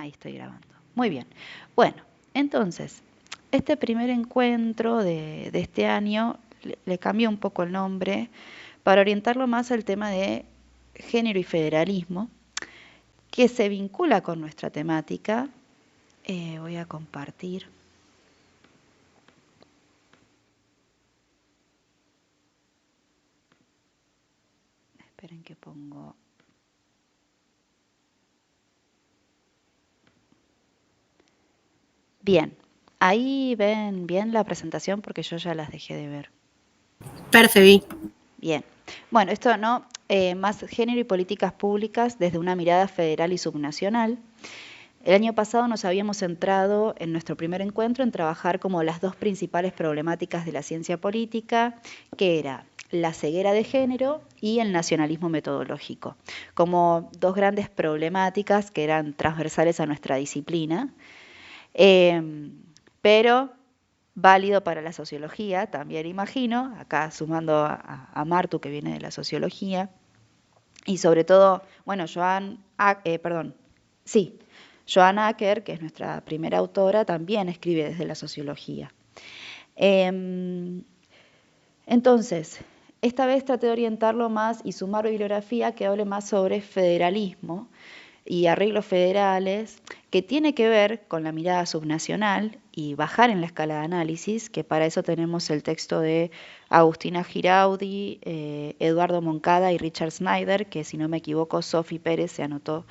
Ahí estoy grabando. Muy bien. Bueno, entonces, este primer encuentro de este año le cambié un poco el nombre para orientarlo más al tema de género y federalismo, que se vincula con nuestra temática. Voy a compartir. Esperen que pongo. Bien, ahí ven bien la presentación porque yo ya las dejé de ver. Perfecto. Bien, bueno, esto no, más género y políticas públicas desde una mirada federal y subnacional. El año pasado nos habíamos centrado en nuestro primer encuentro en trabajar como las dos principales problemáticas de la ciencia política, que era la ceguera de género y el nacionalismo metodológico, como dos grandes problemáticas que eran transversales a nuestra disciplina, pero válido para la sociología, también imagino, acá sumando a Martu que viene de la sociología, y sobre todo, bueno, Joan Acker, que es nuestra primera autora, también escribe desde la sociología. Entonces, esta vez traté de orientarlo más y sumar bibliografía que hable más sobre federalismo y arreglos federales, que tiene que ver con la mirada subnacional y bajar en la escala de análisis, que para eso tenemos el texto de Agustina Giraudi, Eduardo Moncada y Richard Snyder, que si no me equivoco, Sofi Pérez se anotó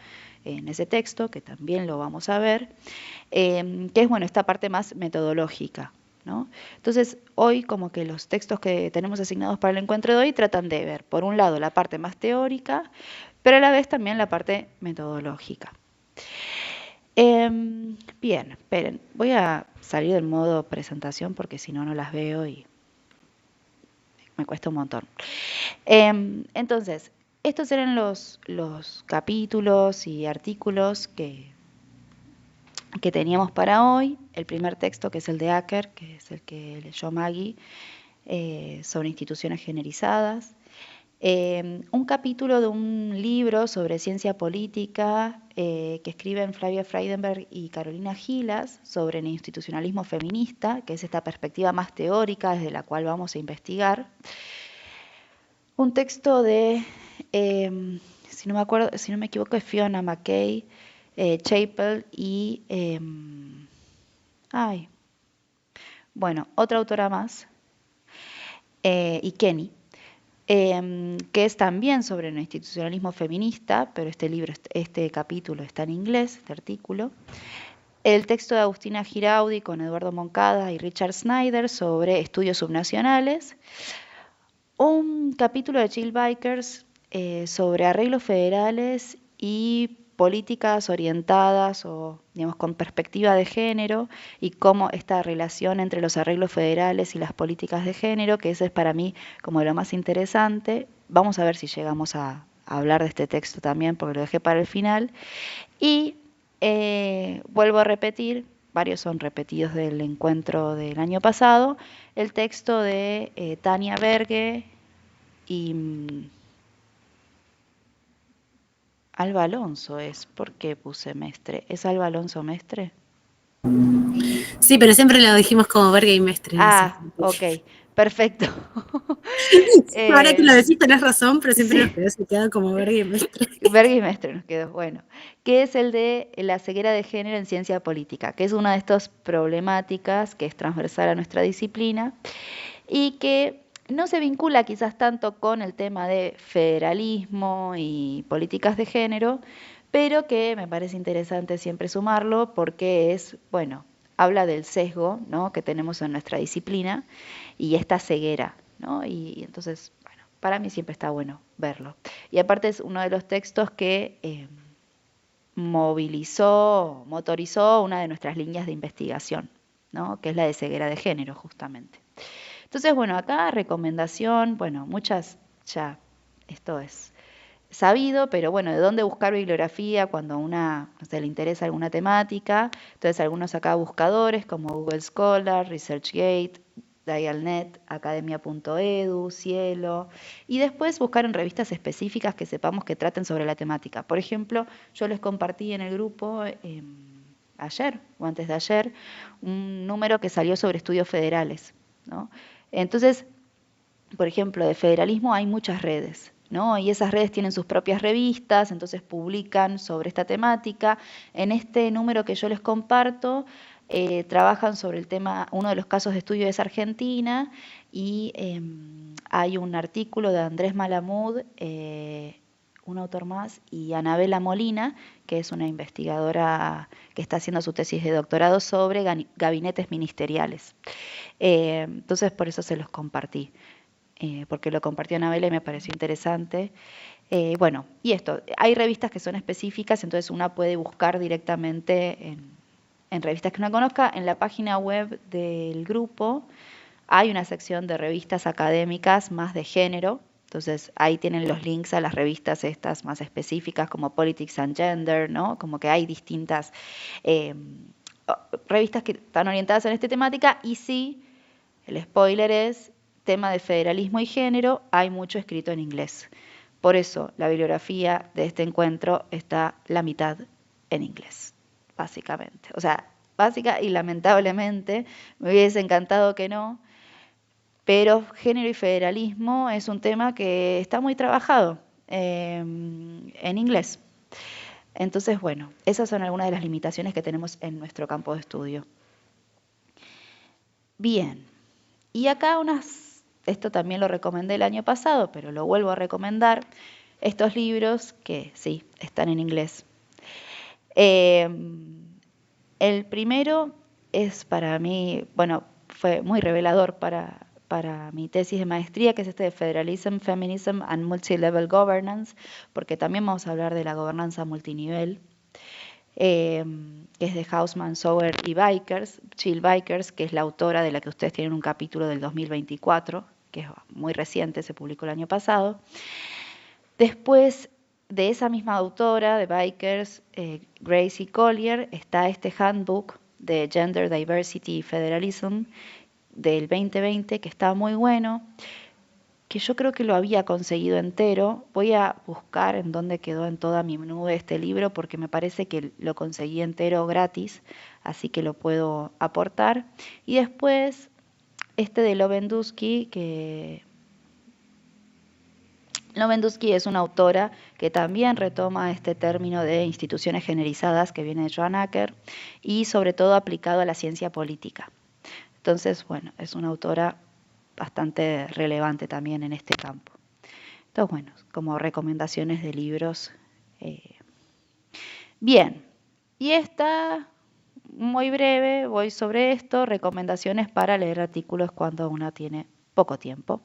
en ese texto, que también lo vamos a ver, que es bueno esta parte más metodológica, ¿no? Entonces, hoy como que los textos que tenemos asignados para el encuentro de hoy tratan de ver, por un lado, la parte más teórica, pero a la vez también la parte metodológica. Bien, esperen, voy a salir del modo presentación porque si no, no las veo y me cuesta un montón. Entonces, estos eran los capítulos y artículos que teníamos para hoy. El primer texto, que es el de Acker, que es el que leyó Maggie, sobre instituciones generizadas. Un capítulo de un libro sobre ciencia política que escriben Flavia Freidenberg y Carolina Gilas sobre el institucionalismo feminista, que es esta perspectiva más teórica desde la cual vamos a investigar. Un texto de, si no me equivoco, es Fiona McKay, Chappell y, bueno, otra autora más, y Kenny, que es también sobre el institucionalismo feminista, pero este capítulo está en inglés, este artículo. El texto de Agustina Giraudi con Eduardo Moncada y Richard Snyder sobre estudios subnacionales. Un capítulo de Jill Bikers sobre arreglos federales y políticas orientadas o, digamos, con perspectiva de género y cómo esta relación entre los arreglos federales y las políticas de género, que ese es para mí como lo más interesante. Vamos a ver si llegamos a hablar de este texto también, porque lo dejé para el final. Y vuelvo a repetir, varios son repetidos del encuentro del año pasado, el texto de Tania Berge y Alba Alonso es. ¿Por qué puse Mestre? ¿Es Alba Alonso Mestre? Sí, pero siempre lo dijimos como Verga y Mestre, no sé. Ok, perfecto. Ahora que lo eh, decís tenés razón, pero siempre nos sí, quedó, se queda como Verga y Mestre. Berga y Mestre nos quedó. Bueno, que es el de la ceguera de género en ciencia política, que es una de estas problemáticas que es transversal a nuestra disciplina y que no se vincula quizás tanto con el tema de federalismo y políticas de género, pero que me parece interesante siempre sumarlo porque es, bueno, habla del sesgo, ¿no?, que tenemos en nuestra disciplina y esta ceguera, ¿no? Y entonces, bueno, para mí siempre está bueno verlo. Y aparte es uno de los textos que motorizó una de nuestras líneas de investigación, ¿no?, que es la de ceguera de género, justamente. Entonces, bueno, acá recomendación, bueno, muchas ya, esto es sabido, pero bueno, de dónde buscar bibliografía cuando a una, no sé, le interesa alguna temática. Entonces, algunos acá buscadores como Google Scholar, ResearchGate, Dialnet, Academia.edu, Cielo, y después buscar en revistas específicas que sepamos que traten sobre la temática. Por ejemplo, yo les compartí en el grupo ayer o antes de ayer un número que salió sobre estudios federales, ¿no? Entonces, por ejemplo, de federalismo hay muchas redes, ¿no? Y esas redes tienen sus propias revistas, entonces publican sobre esta temática. En este número que yo les comparto, trabajan sobre el tema, uno de los casos de estudio es Argentina, y hay un artículo de Andrés Malamud, un autor más, y Anabela Molina, que es una investigadora que está haciendo su tesis de doctorado sobre gabinetes ministeriales. Entonces, por eso se los compartí. Porque lo compartió Anabela y me pareció interesante. Bueno, y esto, hay revistas que son específicas, entonces una puede buscar directamente en revistas que no conozca. En la página web del grupo hay una sección de revistas académicas más de género, entonces ahí tienen los links a las revistas estas más específicas como Politics and Gender, ¿no? Como que hay distintas revistas que están orientadas en esta temática, y sí, el spoiler es tema de federalismo y género, hay mucho escrito en inglés. Por eso la bibliografía de este encuentro está la mitad en inglés, básicamente. O sea, básica y lamentablemente, me hubiese encantado que no, pero género y federalismo es un tema que está muy trabajado en inglés. Entonces, bueno, esas son algunas de las limitaciones que tenemos en nuestro campo de estudio. Bien, y acá esto también lo recomendé el año pasado, pero lo vuelvo a recomendar, estos libros que sí, están en inglés. El primero es para mí, bueno, fue muy revelador para mi tesis de maestría, que es este de Federalism, Feminism and Multilevel Governance, porque también vamos a hablar de la gobernanza multinivel, que es de Hausman, Sauer y Jill Bikers, que es la autora de la que ustedes tienen un capítulo del 2024, que es muy reciente, se publicó el año pasado. Después de esa misma autora, de Bikers, Gracie Collier, está este handbook de Gender Diversity y Federalism del 2020, que está muy bueno, que yo creo que lo había conseguido entero. Voy a buscar en dónde quedó en toda mi nube este libro, porque me parece que lo conseguí entero gratis, así que lo puedo aportar. Y después este de Lowendusky, que Lowendusky es una autora que también retoma este término de instituciones generizadas que viene de Joan Acker, y sobre todo aplicado a la ciencia política. Entonces, bueno, es una autora bastante relevante también en este campo. Entonces, bueno, como recomendaciones de libros. Bien, y esta, muy breve, voy sobre esto, recomendaciones para leer artículos cuando uno tiene poco tiempo.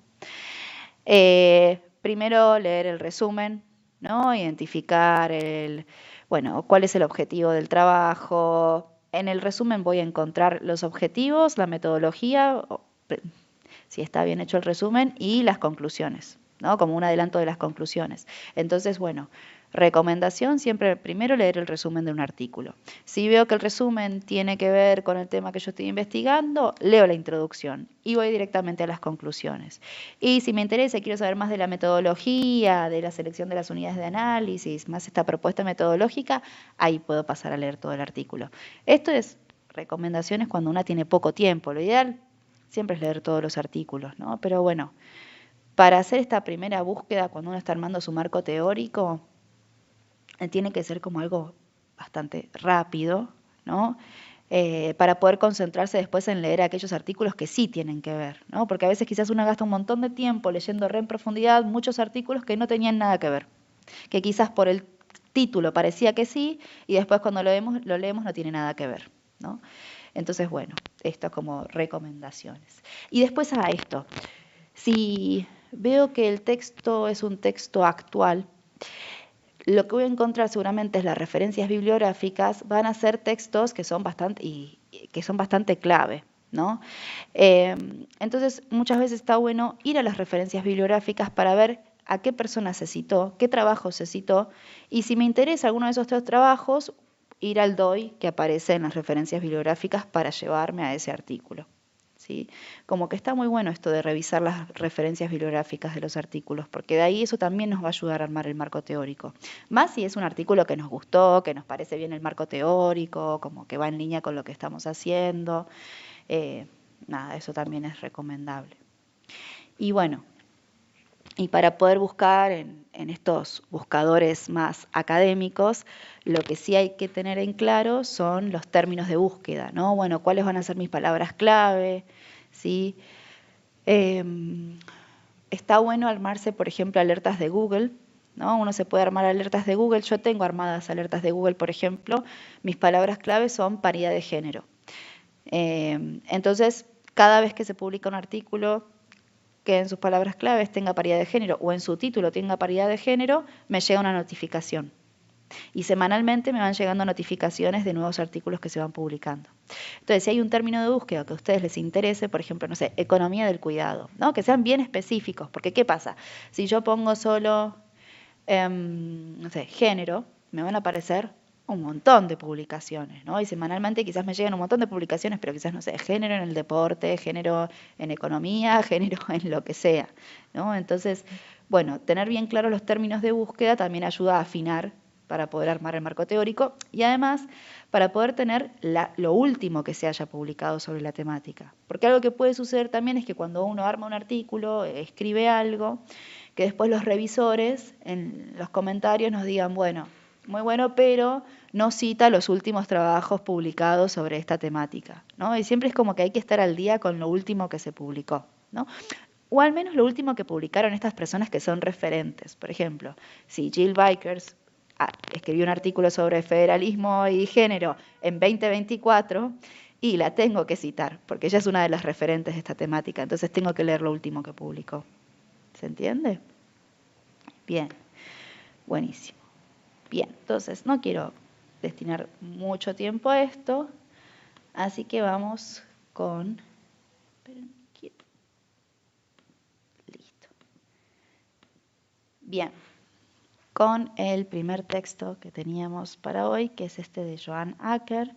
Primero, leer el resumen, ¿no? Identificar cuál es el objetivo del trabajo. En el resumen voy a encontrar los objetivos, la metodología, si está bien hecho el resumen, y las conclusiones, ¿no? Como un adelanto de las conclusiones. Entonces, bueno, recomendación, siempre primero leer el resumen de un artículo. Si veo que el resumen tiene que ver con el tema que yo estoy investigando, leo la introducción y voy directamente a las conclusiones. Y si me interesa y quiero saber más de la metodología, de la selección de las unidades de análisis, más esta propuesta metodológica, ahí puedo pasar a leer todo el artículo. Esto es recomendaciones cuando uno tiene poco tiempo. Lo ideal siempre es leer todos los artículos, ¿no? Pero bueno, para hacer esta primera búsqueda, cuando uno está armando su marco teórico, tiene que ser como algo bastante rápido, ¿no? Para poder concentrarse después en leer aquellos artículos que sí tienen que ver, ¿no? Porque a veces quizás uno gasta un montón de tiempo leyendo en profundidad muchos artículos que no tenían nada que ver, que quizás por el título parecía que sí, y después cuando lo leemos no tiene nada que ver, ¿no? Entonces, bueno, esto como recomendaciones. Y después a esto, si veo que el texto es un texto actual, lo que voy a encontrar seguramente es las referencias bibliográficas, van a ser textos que son bastante clave, ¿no? Entonces, muchas veces está bueno ir a las referencias bibliográficas para ver a qué persona se citó, qué trabajo se citó, y si me interesa alguno de esos tres trabajos, ir al DOI que aparece en las referencias bibliográficas para llevarme a ese artículo. ¿sí? Como que está muy bueno esto de revisar las referencias bibliográficas de los artículos, porque de ahí eso también nos va a ayudar a armar el marco teórico. Más si es un artículo que nos gustó, que nos parece bien el marco teórico, como que va en línea con lo que estamos haciendo. Nada, eso también es recomendable. Y bueno, y para poder buscar en estos buscadores más académicos, lo que sí hay que tener en claro son los términos de búsqueda, ¿no? Bueno, ¿cuáles van a ser mis palabras clave? ¿Sí? Está bueno armarse, por ejemplo, alertas de Google, ¿no? Uno se puede armar alertas de Google. Yo tengo armadas alertas de Google, por ejemplo. Mis palabras clave son paridad de género. Entonces, cada vez que se publica un artículo que en sus palabras claves tenga paridad de género o en su título tenga paridad de género, me llega una notificación. Y semanalmente me van llegando notificaciones de nuevos artículos que se van publicando. Entonces, si hay un término de búsqueda que a ustedes les interese, por ejemplo, no sé, economía del cuidado, ¿no? Que sean bien específicos, porque ¿qué pasa? Si yo pongo solo, no sé, género, me van a aparecer un montón de publicaciones, ¿no? Y semanalmente quizás me lleguen un montón de publicaciones, pero quizás, no sé, género en el deporte, género en economía, género en lo que sea, ¿no? Entonces, bueno, tener bien claros los términos de búsqueda también ayuda a afinar para poder armar el marco teórico y además para poder tener lo último que se haya publicado sobre la temática. Porque algo que puede suceder también es que cuando uno arma un artículo, escribe algo, que después los revisores en los comentarios nos digan, bueno, muy bueno, pero no cita los últimos trabajos publicados sobre esta temática, ¿no? Y siempre es como que hay que estar al día con lo último que se publicó, ¿no? O al menos lo último que publicaron estas personas que son referentes. Por ejemplo, si Jill Bikers escribió un artículo sobre federalismo y género en 2024 y la tengo que citar, porque ella es una de las referentes de esta temática, entonces tengo que leer lo último que publicó. ¿Se entiende? Bien, buenísimo. Bien, entonces no quiero destinar mucho tiempo a esto, así que vamos con... Listo. Bien, con el primer texto que teníamos para hoy, que es este de Joan Acker,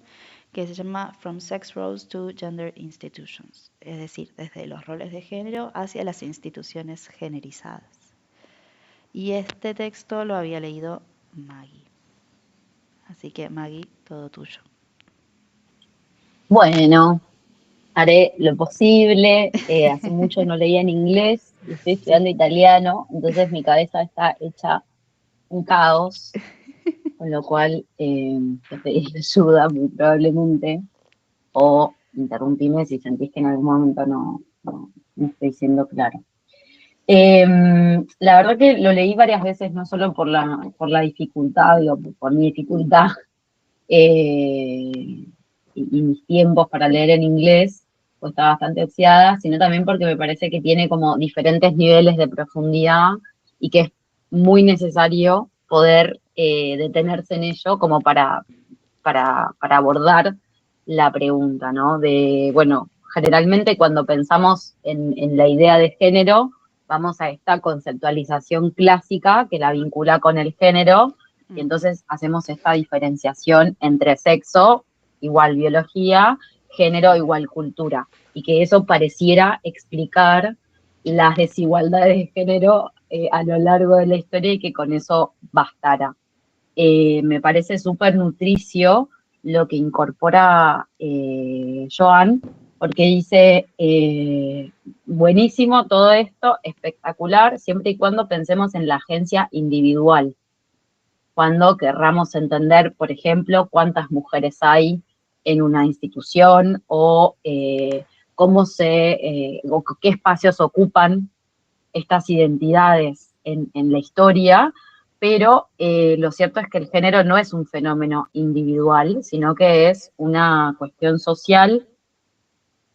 que se llama From Sex Roles to Gender Institutions, es decir, desde los roles de género hacia las instituciones generizadas. Y este texto lo había leído Maggie. Así que Maggie, todo tuyo. Bueno, haré lo posible. Hace mucho no leía en inglés y estoy estudiando italiano, entonces mi cabeza está hecha un caos, con lo cual te pedí ayuda muy probablemente, o interrumpime si sentís que en algún momento no estoy siendo claro. La verdad que lo leí varias veces, no solo por la dificultad, digo, por mi dificultad y mis tiempos para leer en inglés, pues está bastante oxidada, sino también porque me parece que tiene como diferentes niveles de profundidad y que es muy necesario poder detenerse en ello como para abordar la pregunta, ¿no? De, bueno, generalmente cuando pensamos en la idea de género, vamos a esta conceptualización clásica que la vincula con el género, y entonces hacemos esta diferenciación entre sexo igual biología, género igual cultura, y que eso pareciera explicar las desigualdades de género a lo largo de la historia y que con eso bastara. Me parece súper nutricio lo que incorpora Joan, porque dice, buenísimo todo esto, espectacular, siempre y cuando pensemos en la agencia individual. Cuando querramos entender, por ejemplo, cuántas mujeres hay en una institución o o qué espacios ocupan estas identidades en la historia, pero lo cierto es que el género no es un fenómeno individual, sino que es una cuestión social,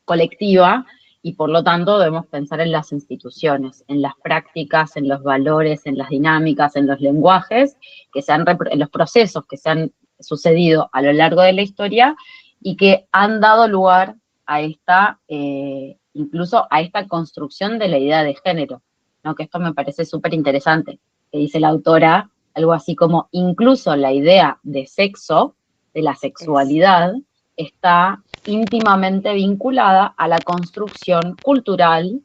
colectiva, y por lo tanto debemos pensar en las instituciones, en las prácticas, en los valores, en las dinámicas, en los lenguajes, en los procesos que se han sucedido a lo largo de la historia y que han dado lugar a incluso a esta construcción de la idea de género, ¿no? Que esto me parece súper interesante, que dice la autora algo así como, incluso la idea de sexo, de la sexualidad, está íntimamente vinculada a la construcción cultural,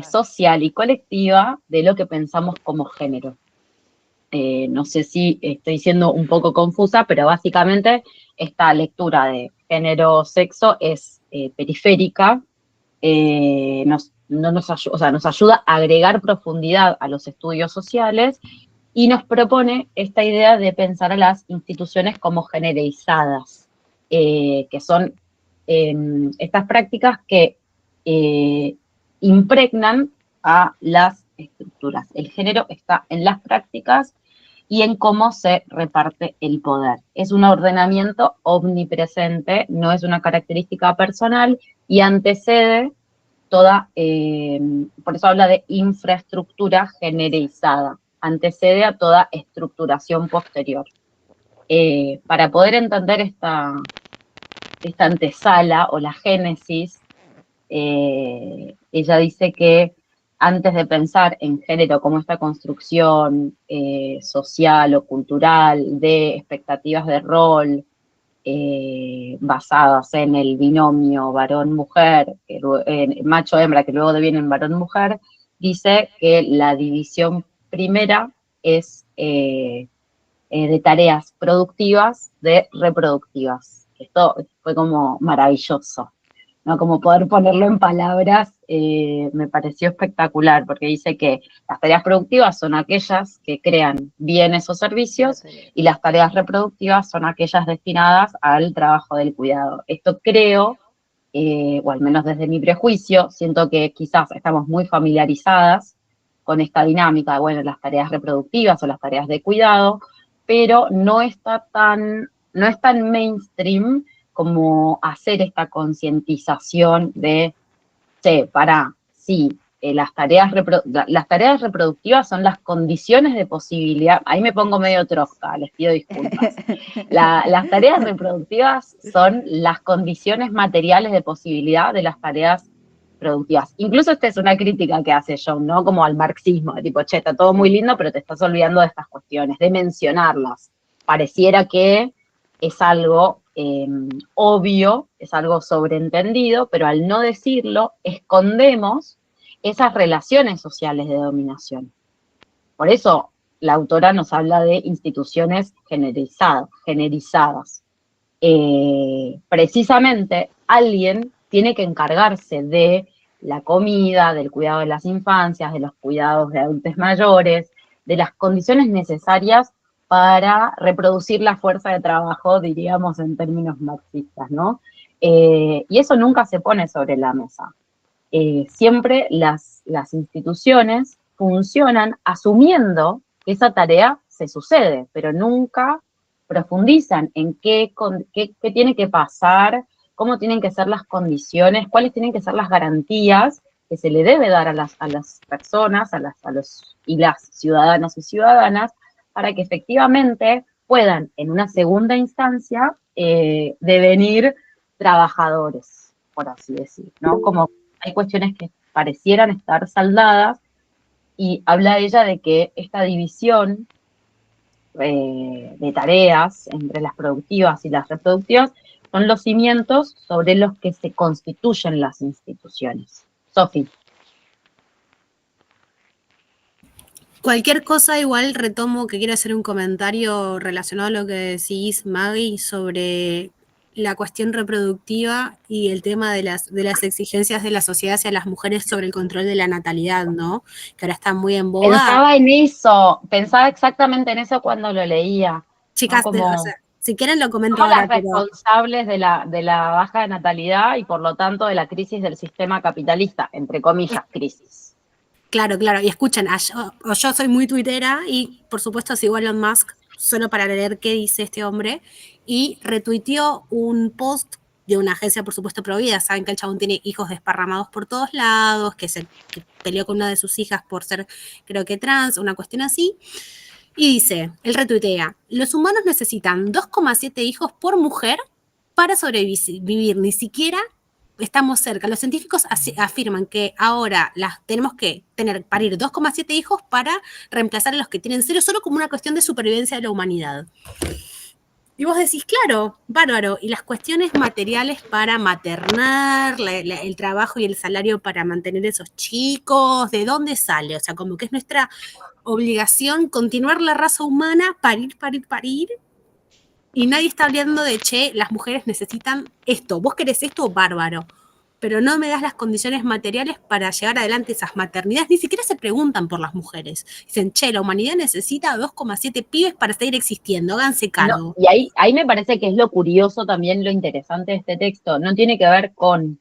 social y colectiva de lo que pensamos como género. No sé si estoy siendo un poco confusa, pero básicamente esta lectura de género-sexo es periférica, nos ayuda a agregar profundidad a los estudios sociales y nos propone esta idea de pensar a las instituciones como generalizadas, que son estas prácticas que impregnan a las estructuras. El género está en las prácticas y en cómo se reparte el poder. Es un ordenamiento omnipresente, no es una característica personal y antecede toda, por eso habla de infraestructura generalizada, antecede a toda estructuración posterior. Para poder entender esta antesala o la génesis, ella dice que antes de pensar en género como esta construcción social o cultural de expectativas de rol basadas en el binomio varón-mujer, macho-hembra, que luego devienen varón-mujer, dice que la división primera es de tareas productivas de reproductivas. Esto fue como maravilloso, ¿no? Como poder ponerlo en palabras me pareció espectacular, porque dice que las tareas productivas son aquellas que crean bienes o servicios y las tareas reproductivas son aquellas destinadas al trabajo del cuidado. Esto creo, o al menos desde mi prejuicio, siento que quizás estamos muy familiarizadas con esta dinámica, bueno, las tareas reproductivas o las tareas de cuidado, pero no es tan mainstream como hacer esta concientización de, sí, las tareas reproductivas son las condiciones de posibilidad, ahí me pongo medio trosca, les pido disculpas. Las tareas reproductivas son las condiciones materiales de posibilidad de las tareas productivas. Incluso esta es una crítica que hace John, ¿no? Como al marxismo, de tipo, che, está todo muy lindo, pero te estás olvidando de estas cuestiones, de mencionarlas. Pareciera que es algo obvio, es algo sobreentendido, pero al no decirlo, escondemos esas relaciones sociales de dominación. Por eso la autora nos habla de instituciones generizadas. Precisamente alguien tiene que encargarse de la comida, del cuidado de las infancias, de los cuidados de adultos mayores, de las condiciones necesarias para reproducir la fuerza de trabajo, diríamos en términos marxistas, ¿no? Y eso nunca se pone sobre la mesa. Siempre las instituciones funcionan asumiendo que esa tarea se sucede, pero nunca profundizan en qué tiene que pasar, cómo tienen que ser las condiciones, cuáles tienen que ser las garantías que se le debe dar a las personas, y las ciudadanos y ciudadanas, para que efectivamente puedan, en una segunda instancia, devenir trabajadores, por así decir, ¿no? Como hay cuestiones que parecieran estar saldadas, y habla ella de que esta división de tareas entre las productivas y las reproductivas son los cimientos sobre los que se constituyen las instituciones. Sofi. Cualquier cosa, igual retomo que quiero hacer un comentario relacionado a lo que decís, Maggie, sobre la cuestión reproductiva y el tema de las exigencias de la sociedad hacia las mujeres sobre el control de la natalidad, ¿no? Que ahora está muy en boga. Pensaba exactamente en eso cuando lo leía. Chicas, ¿no? Como, o sea, si quieren lo comento somos ahora. Las responsables de la baja de natalidad y por lo tanto de la crisis del sistema capitalista, entre comillas, crisis. Claro, y escuchen, yo soy muy tuitera y por supuesto sigo a Elon Musk solo para leer qué dice este hombre, y retuiteó un post de una agencia, por supuesto, provida. Saben que el chabón tiene hijos desparramados por todos lados, que peleó con una de sus hijas por ser, creo que trans, una cuestión así. Y dice, él retuitea, los humanos necesitan 2,7 hijos por mujer para sobrevivir, ni siquiera estamos cerca. Los científicos afirman que ahora tenemos que parir 2,7 hijos para reemplazar a los que tienen 0, solo como una cuestión de supervivencia de la humanidad. Y vos decís, claro, bárbaro, y las cuestiones materiales para maternar, el trabajo y el salario para mantener esos chicos, ¿de dónde sale? O sea, como que es nuestra obligación continuar la raza humana, parir, parir, parir, y nadie está hablando de, che, las mujeres necesitan esto, vos querés esto, bárbaro, pero no me das las condiciones materiales para llevar adelante esas maternidades, ni siquiera se preguntan por las mujeres. Dicen, che, la humanidad necesita 2,7 pibes para seguir existiendo, háganse No, cargo. y ahí me parece que es lo curioso también, lo interesante de este texto. No tiene que ver con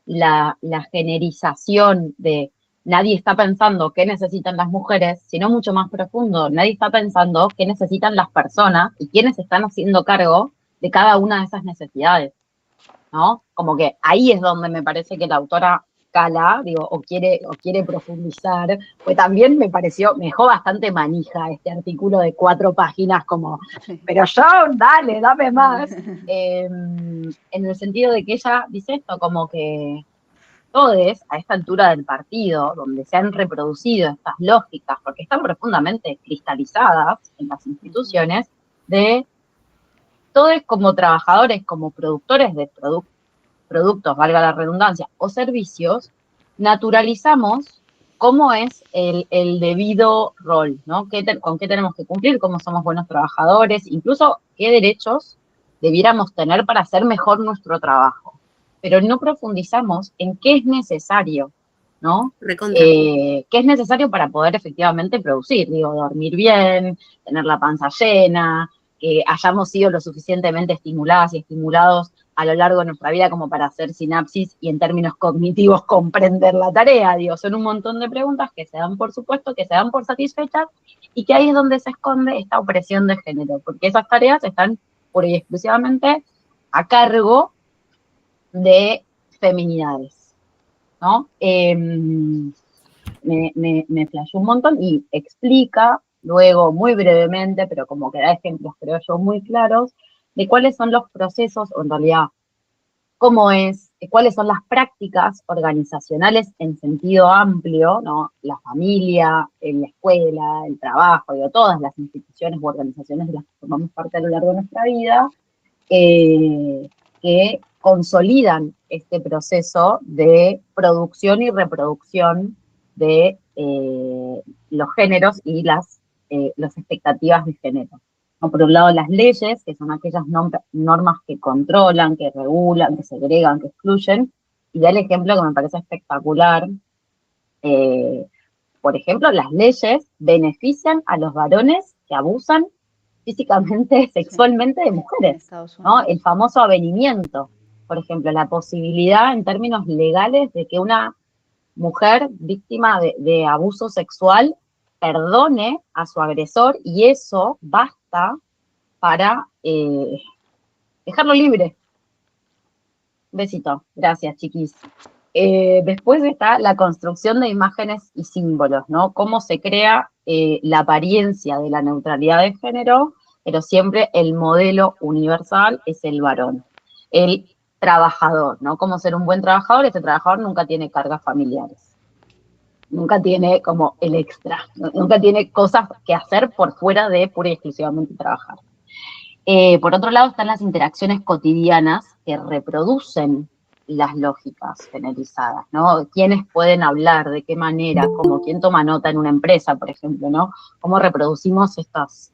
la generización de nadie está pensando qué necesitan las mujeres, sino mucho más profundo. Nadie está pensando qué necesitan las personas y quiénes están haciendo cargo de cada una de esas necesidades, ¿no? Como que ahí es donde me parece que la autora cala, digo, o quiere profundizar, pues también me dejó bastante manija este artículo de 4 páginas, como, pero yo, dale, dame más. En el sentido de que ella dice esto, como que todos a esta altura del partido, donde se han reproducido estas lógicas, porque están profundamente cristalizadas en las instituciones, de todos como trabajadores, como productores de productos, valga la redundancia, o servicios, naturalizamos cómo es el debido rol, ¿no? Con qué tenemos que cumplir, cómo somos buenos trabajadores, incluso qué derechos debiéramos tener para hacer mejor nuestro trabajo. Pero no profundizamos en qué es necesario, ¿no? Recontra. ¿Qué es necesario para poder efectivamente producir? Digo, dormir bien, tener la panza llena, que hayamos sido lo suficientemente estimuladas y estimulados a lo largo de nuestra vida como para hacer sinapsis y en términos cognitivos comprender la tarea. Digo, son un montón de preguntas que se dan por supuesto, que se dan por satisfechas y que ahí es donde se esconde esta opresión de género, porque esas tareas están pura y exclusivamente a cargo de feminidades, ¿no? Me flashó un montón y explica luego muy brevemente, pero como que da ejemplos, creo yo, muy claros, de cuáles son los procesos, o en realidad cuáles son las prácticas organizacionales en sentido amplio, ¿no? La familia, la escuela, el trabajo, digo, todas las instituciones u organizaciones de las que formamos parte a lo largo de nuestra vida, que consolidan este proceso de producción y reproducción de los géneros y las expectativas de género. ¿No? Por un lado, las leyes, que son aquellas normas que controlan, que regulan, que segregan, que excluyen, y da el ejemplo que me parece espectacular. Por ejemplo, las leyes benefician a los varones que abusan físicamente, sexualmente de mujeres, ¿no? El famoso avenimiento, por ejemplo, la posibilidad en términos legales de que una mujer víctima de abuso sexual perdone a su agresor y eso basta para dejarlo libre. Un besito. Gracias, chiquis. Después está la construcción de imágenes y símbolos, ¿no? Cómo se crea la apariencia de la neutralidad de género, pero siempre el modelo universal es el varón, el trabajador, ¿no? Cómo ser un buen trabajador, ese trabajador nunca tiene cargas familiares, nunca tiene como el extra, nunca tiene cosas que hacer por fuera de pura y exclusivamente trabajar. Por otro lado están las interacciones cotidianas que reproducen las lógicas generizadas, ¿no? ¿Quiénes pueden hablar? ¿De qué manera? Como quién toma nota en una empresa, por ejemplo, ¿no? ¿Cómo reproducimos estos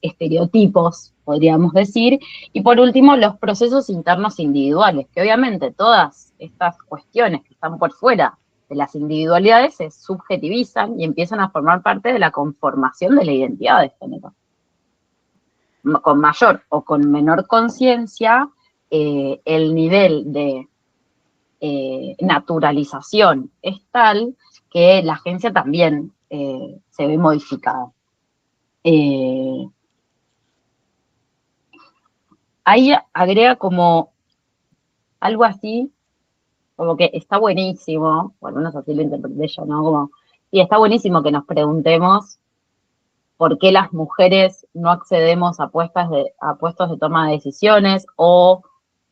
estereotipos, podríamos decir? Y por último, los procesos internos individuales, que obviamente todas estas cuestiones que están por fuera de las individualidades se subjetivizan y empiezan a formar parte de la conformación de la identidad de género. Con mayor o con menor conciencia, el nivel de naturalización es tal que la agencia también se ve modificada. Ahí agrega como algo así, como que está buenísimo, por lo menos así lo interpreté yo, ¿no? Como, y está buenísimo que nos preguntemos por qué las mujeres no accedemos a puestos de toma de decisiones o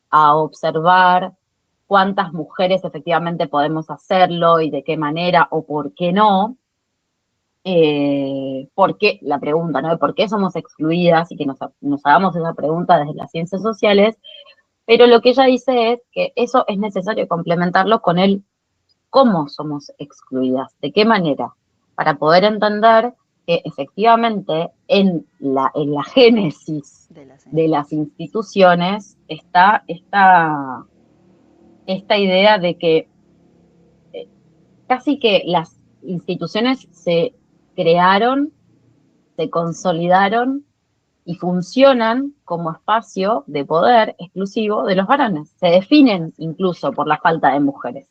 a observar cuántas mujeres efectivamente podemos hacerlo y de qué manera o por qué no. por qué, la pregunta, ¿no? De por qué somos excluidas y que nos hagamos esa pregunta desde las ciencias sociales, pero lo que ella dice es que eso es necesario complementarlo con el cómo somos excluidas, de qué manera, para poder entender que efectivamente en la génesis de las de las instituciones. instituciones está esta idea de que casi que las instituciones se crearon, se consolidaron y funcionan como espacio de poder exclusivo de los varones. Se definen incluso por la falta de mujeres.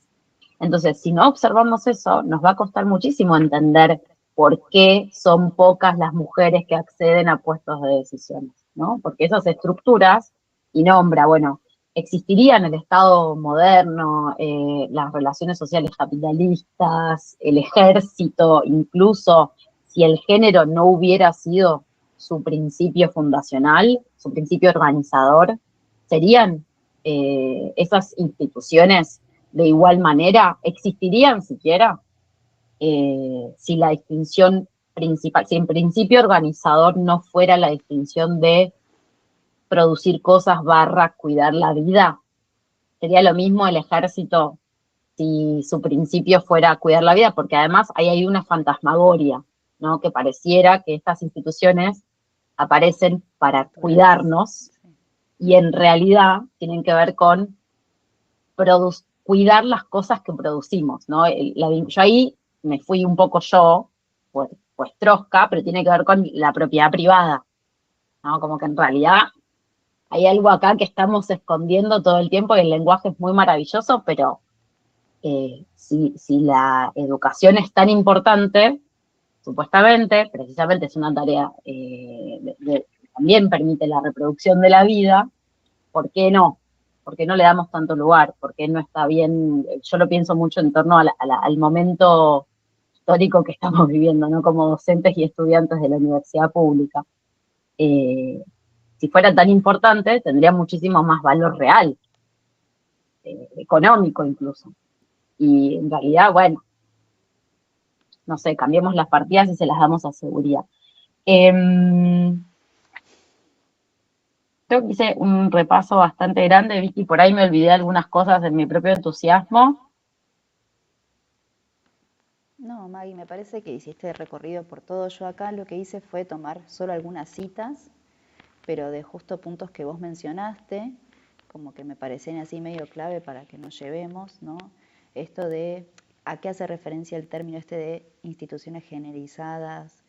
Entonces, si no observamos eso, nos va a costar muchísimo entender por qué son pocas las mujeres que acceden a puestos de decisiones, ¿no? Porque esas estructuras, y nombra, bueno, existirían en el Estado moderno, las relaciones sociales capitalistas, el ejército, incluso si el género no hubiera sido su principio fundacional, su principio organizador, serían esas instituciones de igual manera, existirían siquiera si la distinción principal, si en principio organizador no fuera la distinción de producir cosas barra cuidar la vida. Sería lo mismo el ejército si su principio fuera cuidar la vida, porque además ahí hay una fantasmagoria, ¿no? Que pareciera que estas instituciones aparecen para cuidarnos Sí. y en realidad tienen que ver con cuidar las cosas que producimos, ¿no? Yo ahí me fui un poco yo, pues trosca, pero tiene que ver con la propiedad privada, ¿no? Como que en realidad hay algo acá que estamos escondiendo todo el tiempo y el lenguaje es muy maravilloso, pero si la educación es tan importante, supuestamente, precisamente es una tarea también permite la reproducción de la vida, ¿por qué no? ¿Por qué no le damos tanto lugar? ¿Por qué no está bien? Yo lo pienso mucho en torno al momento histórico que estamos viviendo, ¿no? Como docentes y estudiantes de la universidad pública. Eh, si fuera tan importante, tendría muchísimo más valor real, económico incluso. Y en realidad, bueno, no sé, cambiemos las partidas y se las damos a seguridad. Creo que hice un repaso bastante grande, Vicky, por ahí me olvidé algunas cosas en mi propio entusiasmo. No, Maggie, me parece que hiciste el recorrido por todo. Yo acá lo que hice fue tomar solo algunas citas, pero de justo puntos que vos mencionaste, como que me parecen así medio clave para que nos llevemos, ¿no? Esto de a qué hace referencia el término este de instituciones generizadas,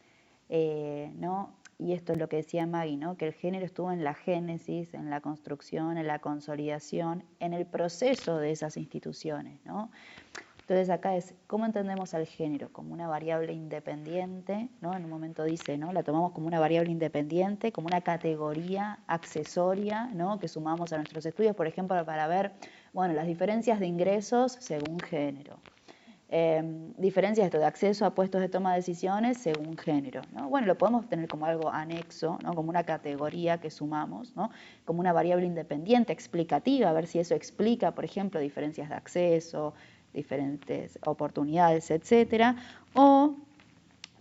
¿no? Y esto es lo que decía Maggie, ¿no? Que el género estuvo en la génesis, en la construcción, en la consolidación, en el proceso de esas instituciones, ¿no? Entonces acá es, ¿cómo entendemos al género? Como una variable independiente, ¿no? En un momento dice, ¿no? La tomamos como una variable independiente, como una categoría accesoria, ¿no? Que sumamos a nuestros estudios, por ejemplo, para ver, bueno, las diferencias de ingresos según género. Diferencias de acceso a puestos de toma de decisiones según género, ¿no? Bueno, lo podemos tener como algo anexo, ¿no? Como una categoría que sumamos, ¿no? Como una variable independiente explicativa, a ver si eso explica, por ejemplo, diferencias de acceso, diferentes oportunidades, etcétera, o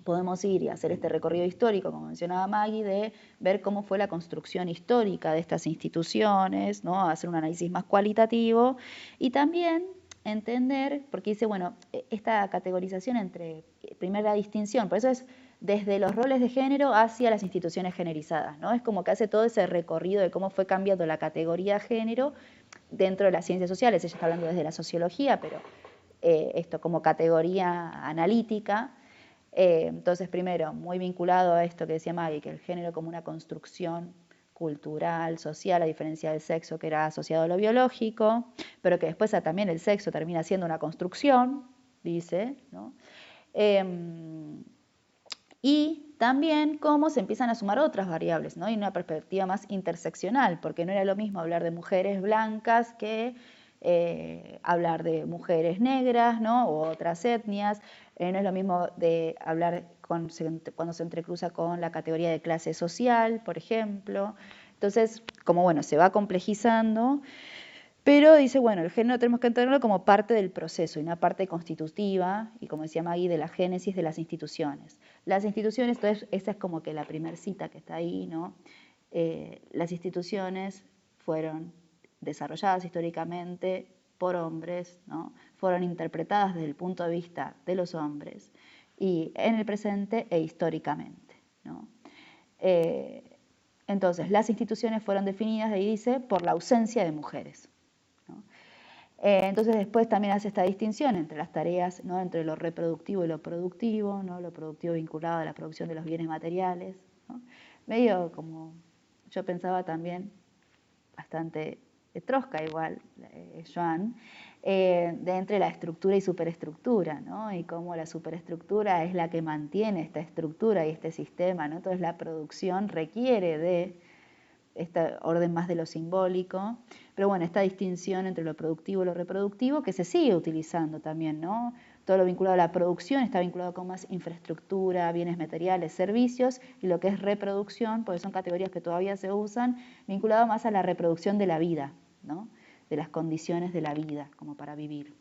podemos ir y hacer este recorrido histórico, como mencionaba Maggie, de ver cómo fue la construcción histórica de estas instituciones, ¿no? Hacer un análisis más cualitativo y también entender, porque dice, bueno, esta categorización entre, primera distinción, por eso es desde los roles de género hacia las instituciones generizadas, ¿no? Es como que hace todo ese recorrido de cómo fue cambiando la categoría género dentro de las ciencias sociales. Ella está hablando desde la sociología, pero esto como categoría analítica. Entonces, primero, muy vinculado a esto que decía Maggie, que el género como una construcción cultural, social, a diferencia del sexo que era asociado a lo biológico, pero que después también el sexo termina siendo una construcción, dice, ¿no? Y también cómo se empiezan a sumar otras variables, ¿no? Y una perspectiva más interseccional, porque no era lo mismo hablar de mujeres blancas que hablar de mujeres negras, ¿no? O otras etnias. No es lo mismo de hablar cuando se entrecruza con la categoría de clase social, por ejemplo. Entonces, como bueno, se va complejizando, Pero dice, bueno, el género tenemos que entenderlo como parte del proceso y una parte constitutiva, y como decía Maggie, de la génesis de las instituciones. Las instituciones, entonces, esa es como que la primera cita que está ahí, ¿no? Las instituciones fueron desarrolladas históricamente por hombres, ¿no? Fueron interpretadas desde el punto de vista de los hombres y en el presente e históricamente, ¿no? Entonces, las instituciones fueron definidas, ahí dice, por la ausencia de mujeres, ¿no? Entonces después también hace esta distinción entre las tareas, ¿no? Entre lo reproductivo y lo productivo, ¿no? Lo productivo vinculado a la producción de los bienes materiales, ¿no? Medio como, yo pensaba también, bastante trosca igual, Joan, de entre la estructura y superestructura, ¿no? Y cómo la superestructura es la que mantiene esta estructura y este sistema, ¿no? Entonces la producción requiere de este orden más de lo simbólico, pero bueno, esta distinción entre lo productivo y lo reproductivo que se sigue utilizando también, ¿no? Todo lo vinculado a la producción está vinculado con más infraestructura, bienes materiales, servicios, y lo que es reproducción, porque son categorías que todavía se usan, vinculado más a la reproducción de la vida, ¿no? De las condiciones de la vida, como para vivir.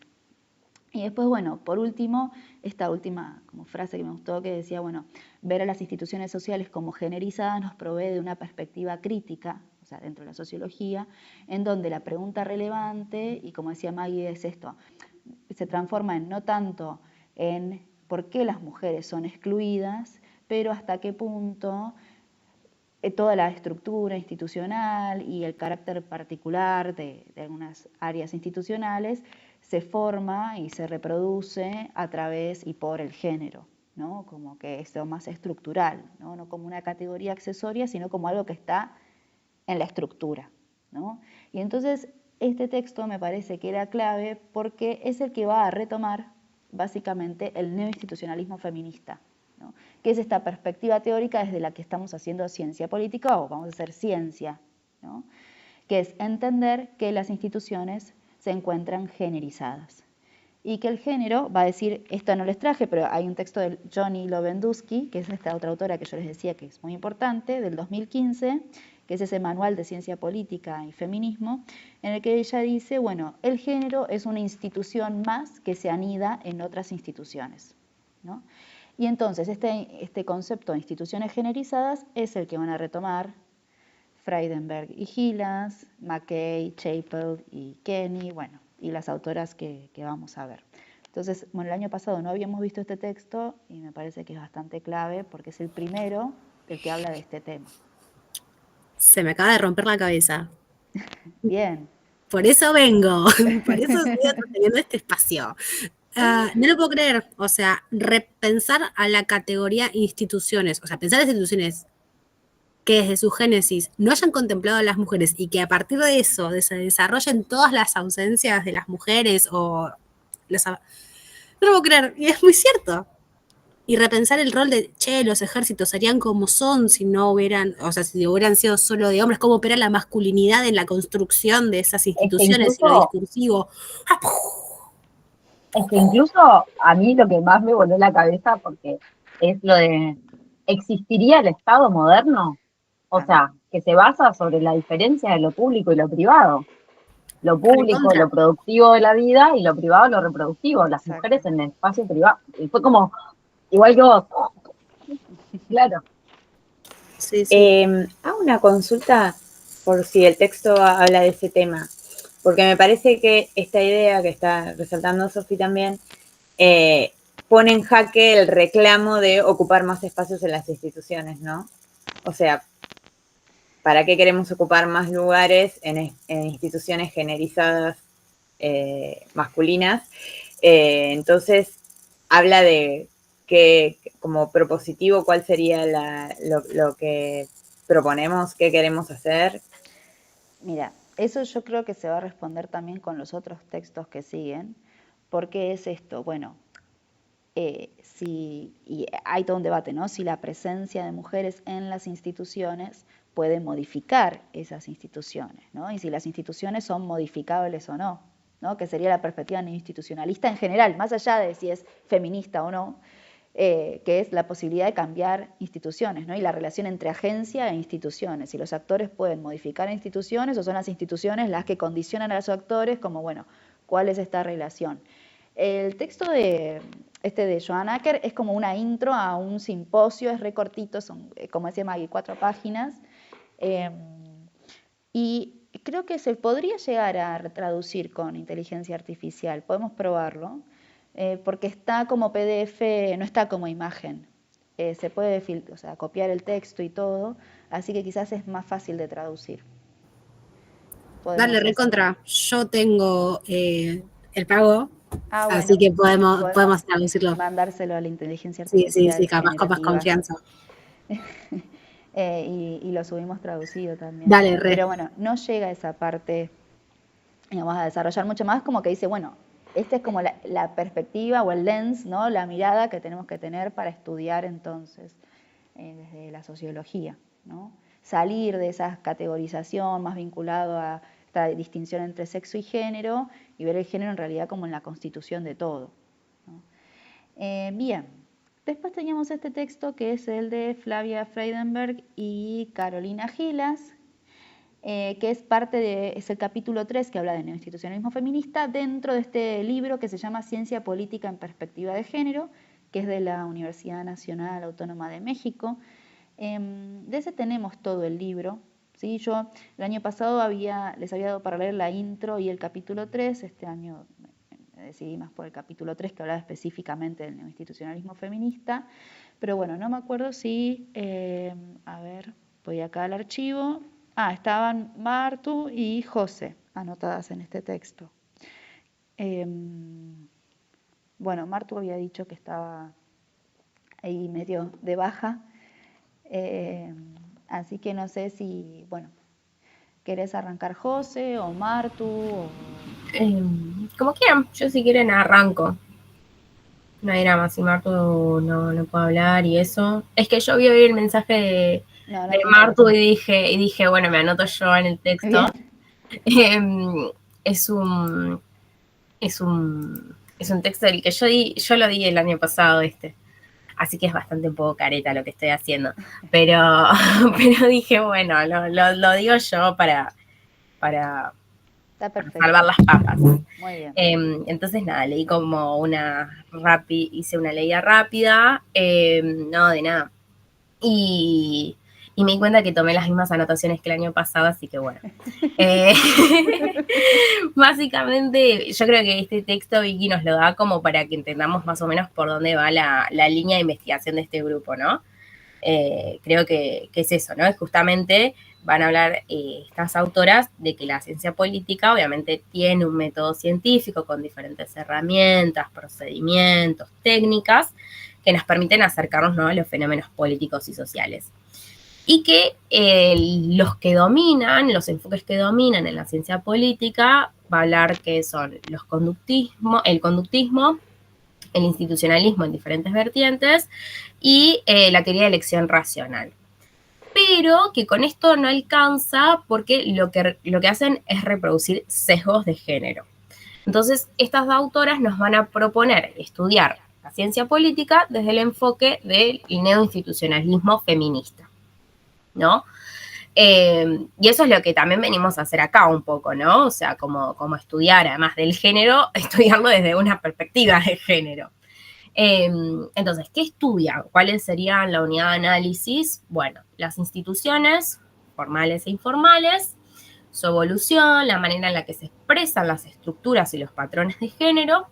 Y después, bueno, por último, esta última como frase que me gustó, que decía, bueno, ver a las instituciones sociales como generizadas nos provee de una perspectiva crítica, o sea, dentro de la sociología, en donde la pregunta relevante, y como decía Maggie, es esto, se transforma en no tanto en por qué las mujeres son excluidas, pero hasta qué punto toda la estructura institucional y el carácter particular de algunas áreas institucionales se forma y se reproduce a través y por el género, ¿no? Como que es lo más estructural, ¿no? No como una categoría accesoria, sino como algo que está en la estructura, ¿no? Y entonces este texto me parece que era clave porque es el que va a retomar básicamente el neoinstitucionalismo feminista, ¿no? Que es esta perspectiva teórica desde la que estamos haciendo ciencia política o vamos a hacer ciencia, ¿no? Que es entender que las instituciones se encuentran generizadas y que el género, va a decir, esto no les traje, pero hay un texto de Johnny Lowendusky, que es esta otra autora que yo les decía que es muy importante, del 2015, que es ese manual de ciencia política y feminismo, en el que ella dice, bueno, el género es una institución más que se anida en otras instituciones, ¿no? Y entonces este concepto de instituciones generizadas es el que van a retomar Frydenberg y Gilas, McKay, Chappell y Kenny, bueno, y las autoras que vamos a ver. Entonces, bueno, el año pasado no habíamos visto este texto y me parece que es bastante clave porque es el primero del que habla de este tema. Se me acaba de romper la cabeza. Bien. Por eso vengo, por eso estoy teniendo este espacio. No lo puedo creer, o sea, repensar a la categoría instituciones, o sea, pensar en instituciones que desde su génesis no hayan contemplado a las mujeres y que a partir de eso se desarrollen todas las ausencias de las mujeres o los... No lo puedo creer, y es muy cierto. Y repensar el rol de, los ejércitos serían como son si no hubieran, o sea, si hubieran sido solo de hombres, cómo opera la masculinidad en la construcción de esas instituciones y lo discursivo. Es que incluso a mí lo que más me voló la cabeza, porque es lo de, ¿existiría el Estado moderno? O sea, que se basa sobre la diferencia de lo público y lo privado. Lo público, lo productivo de la vida y lo privado, lo reproductivo. Las mujeres en el espacio privado. Y fue como, igual que vos. Claro. Sí, sí. Hago una consulta por si el texto habla de ese tema, porque me parece que esta idea que está resaltando Sofi también pone en jaque el reclamo de ocupar más espacios en las instituciones, ¿no? O sea, ¿para qué queremos ocupar más lugares en instituciones generizadas masculinas? Entonces, habla de que, como propositivo, ¿cuál sería lo que proponemos, qué queremos hacer? Mira, eso yo creo que se va a responder también con los otros textos que siguen, porque es esto, bueno, y hay todo un debate, ¿no? Si la presencia de mujeres en las instituciones puede modificar esas instituciones, ¿no? Y si las instituciones son modificables o no, ¿no? Que sería la perspectiva institucionalista en general, más allá de si es feminista o no, que es la posibilidad de cambiar instituciones, ¿no? Y la relación entre agencia e instituciones. Si los actores pueden modificar instituciones o son las instituciones las que condicionan a los actores, como, bueno, ¿cuál es esta relación? El texto de Joan Acker es como una intro a un simposio, es recortito, son, como decía Maggie, 4 páginas, y creo que se podría llegar a traducir con inteligencia artificial, podemos probarlo, porque está como PDF, no está como imagen, se puede copiar el texto y todo, así que quizás es más fácil de traducir. Dale, recontra, yo tengo el pago, así que podemos traducirlo. Mandárselo a la inteligencia artificial. Sí, capaz confianza. Y lo subimos traducido también. Dale, Pero bueno, no llega a esa parte, vamos a desarrollar mucho más, como que dice, bueno, esta es como la perspectiva o el lens, ¿no? La mirada que tenemos que tener para estudiar entonces desde la sociología, ¿no? Salir de esa categorización más vinculado a esta distinción entre sexo y género y ver el género en realidad como en la constitución de todo, ¿no? Bien, después teníamos este texto que es el de Flavia Freidenberg y Carolina Gilas, que es el capítulo 3 que habla de neoinstitucionalismo feminista dentro de este libro que se llama Ciencia Política en Perspectiva de Género, que es de la Universidad Nacional Autónoma de México. De ese tenemos todo el libro, ¿sí? Yo el año pasado les había dado para leer la intro y el capítulo 3, este año me decidí más por el capítulo 3 que hablaba específicamente del neoinstitucionalismo feminista, pero bueno, no me acuerdo si, a ver, voy acá al archivo. Estaban Martu y José anotadas en este texto. Bueno, Martu había dicho que estaba ahí medio de baja, así que no sé si, bueno, ¿querés arrancar José o Martu? Como quieran, yo si quieren arranco. No hay drama, si Martu no puedo hablar y eso. Es que yo vi hoy el mensaje de Martu y dije, bueno, me anoto yo en el texto. Es un texto del que yo lo di el año pasado, así que es bastante un poco careta lo que estoy haciendo. Pero dije, bueno, lo digo yo para salvar las papas. Muy bien. Entonces, nada, leí como hice una leída rápida, no, de nada. Y me di cuenta que tomé las mismas anotaciones que el año pasado, así que bueno. Básicamente, yo creo que este texto, Vicky, nos lo da como para que entendamos más o menos por dónde va la línea de investigación de este grupo, ¿no? Creo que es eso, ¿no? Es justamente van a hablar estas autoras de que la ciencia política obviamente tiene un método científico con diferentes herramientas, procedimientos, técnicas que nos permiten acercarnos, ¿no?, a los fenómenos políticos y sociales. Y que los enfoques que dominan en la ciencia política, va a hablar que son el conductismo, el institucionalismo en diferentes vertientes y la teoría de elección racional. Pero que con esto no alcanza porque lo que hacen es reproducir sesgos de género. Entonces, estas dos autoras nos van a proponer estudiar la ciencia política desde el enfoque del neoinstitucionalismo feminista, ¿no? Y eso es lo que también venimos a hacer acá un poco, ¿no? O sea, como estudiar, además del género, estudiarlo desde una perspectiva de género. Entonces, ¿qué estudian? ¿Cuáles serían la unidad de análisis? Bueno, las instituciones formales e informales, su evolución, la manera en la que se expresan las estructuras y los patrones de género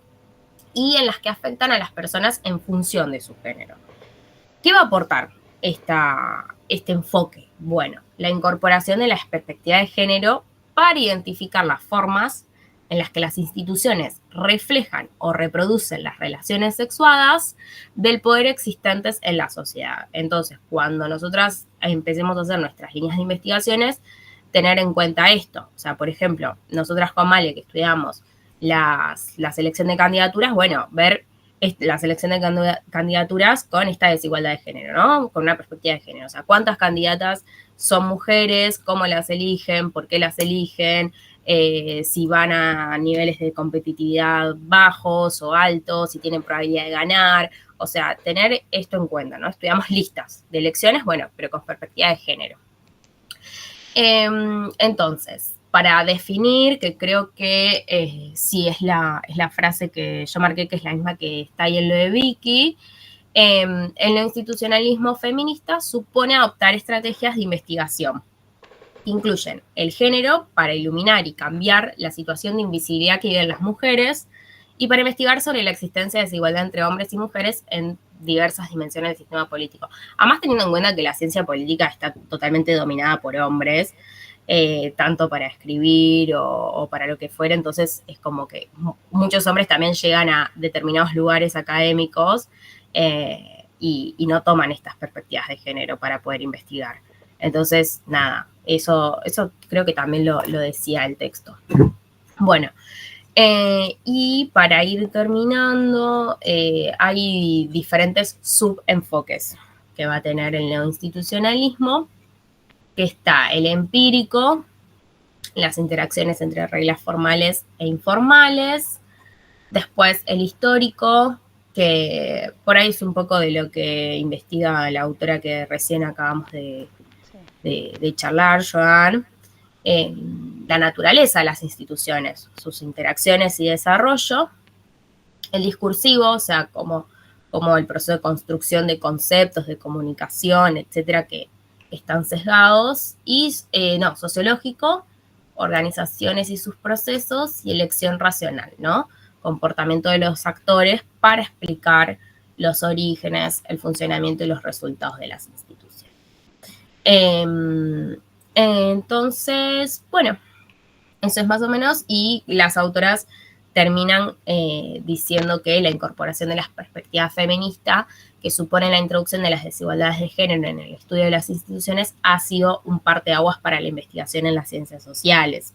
y en las que afectan a las personas en función de su género. ¿Qué va a aportar este enfoque? Bueno, la incorporación de la perspectiva de género para identificar las formas en las que las instituciones reflejan o reproducen las relaciones sexuadas del poder existentes en la sociedad. Entonces, cuando nosotras empecemos a hacer nuestras líneas de investigaciones, tener en cuenta esto. O sea, por ejemplo, nosotras con Male, que estudiamos la selección de candidaturas, bueno, ver la selección de candidaturas con esta desigualdad de género, ¿no? Con una perspectiva de género. O sea, ¿cuántas candidatas son mujeres? ¿Cómo las eligen? ¿Por qué las eligen? Si van a niveles de competitividad bajos o altos, si tienen probabilidad de ganar. O sea, tener esto en cuenta, ¿no? Estudiamos listas de elecciones, bueno, pero con perspectiva de género. Entonces, para definir, que creo que sí es la frase que yo marqué, que es la misma que está ahí en lo de Vicky, el neoinstitucionalismo feminista supone adoptar estrategias de investigación que incluyen el género para iluminar y cambiar la situación de invisibilidad que viven las mujeres y para investigar sobre la existencia de desigualdad entre hombres y mujeres en diversas dimensiones del sistema político. Además, teniendo en cuenta que la ciencia política está totalmente dominada por hombres, tanto para escribir o para lo que fuera, entonces es como que muchos hombres también llegan a determinados lugares académicos y no toman estas perspectivas de género para poder investigar. Entonces, nada, eso creo que también lo decía el texto. Bueno, y para ir terminando, hay diferentes subenfoques que va a tener el neoinstitucionalismo, que está el empírico, las interacciones entre reglas formales e informales, después el histórico, que por ahí es un poco de lo que investiga la autora que recién acabamos de charlar, Joan, la naturaleza de las instituciones, sus interacciones y desarrollo, el discursivo, o sea, como el proceso de construcción de conceptos, de comunicación, etcétera, que están sesgados, y sociológico, organizaciones y sus procesos, y elección racional, ¿no? Comportamiento de los actores para explicar los orígenes, el funcionamiento y los resultados de las instituciones. Entonces, bueno, eso es más o menos, y las autoras terminan diciendo que la incorporación de las perspectivas feministas, que supone la introducción de las desigualdades de género en el estudio de las instituciones, ha sido un parteaguas para la investigación en las ciencias sociales.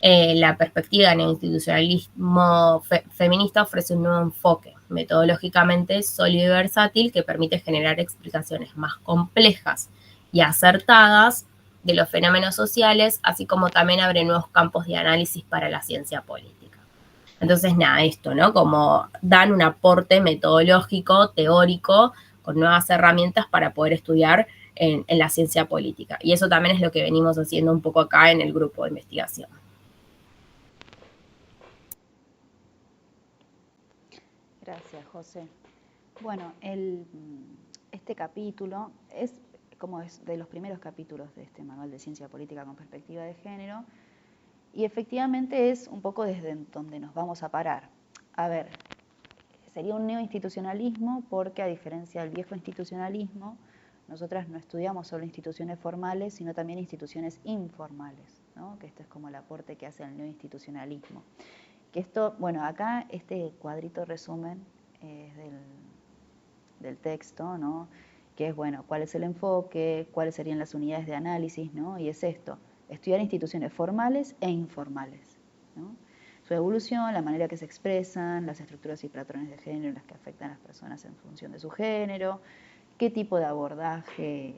La perspectiva en el institucionalismo feminista ofrece un nuevo enfoque, metodológicamente sólido y versátil, que permite generar explicaciones más complejas y acertadas de los fenómenos sociales, así como también abre nuevos campos de análisis para la ciencia política. Entonces, nada, esto, ¿no? Como dan un aporte metodológico, teórico, con nuevas herramientas para poder estudiar en la ciencia política. Y eso también es lo que venimos haciendo un poco acá en el grupo de investigación. Gracias, José. Bueno, este capítulo es de los primeros capítulos de este manual de ciencia política con perspectiva de género, y efectivamente es un poco desde donde nos vamos a parar. A ver, sería un neoinstitucionalismo porque, a diferencia del viejo institucionalismo, nosotras no estudiamos solo instituciones formales, sino también instituciones informales, ¿no? Que esto es como el aporte que hace el neoinstitucionalismo. Que esto, bueno, acá este cuadrito resumen es del texto, ¿no? Que es, bueno, cuál es el enfoque, cuáles serían las unidades de análisis, ¿no? Y es esto, estudiar instituciones formales e informales, ¿no? Su evolución, la manera que se expresan, las estructuras y patrones de género en las que afectan a las personas en función de su género, qué tipo de abordaje,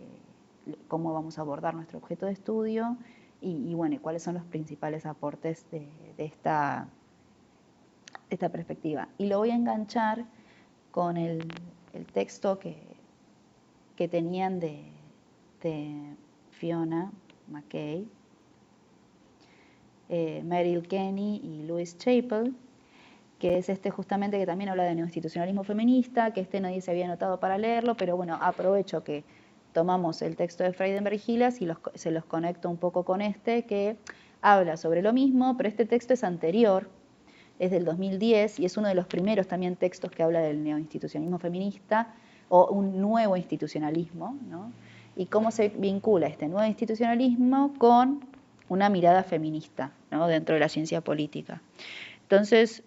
cómo vamos a abordar nuestro objeto de estudio y bueno, cuáles son los principales aportes de esta perspectiva. Y lo voy a enganchar con el texto que tenían de Fiona McKay, Meryl Kenny y Louise Chappell, que es justamente, que también habla de neoinstitucionalismo feminista, que nadie se había anotado para leerlo, pero bueno, aprovecho que tomamos el texto de Friedenberg y Gilas y se los conecto un poco con que habla sobre lo mismo, pero este texto es anterior, es del 2010 y es uno de los primeros también textos que habla del neoinstitucionalismo feminista o un nuevo institucionalismo, ¿no? Y cómo se vincula este nuevo institucionalismo con una mirada feminista, ¿no? Dentro de la ciencia política. Entonces,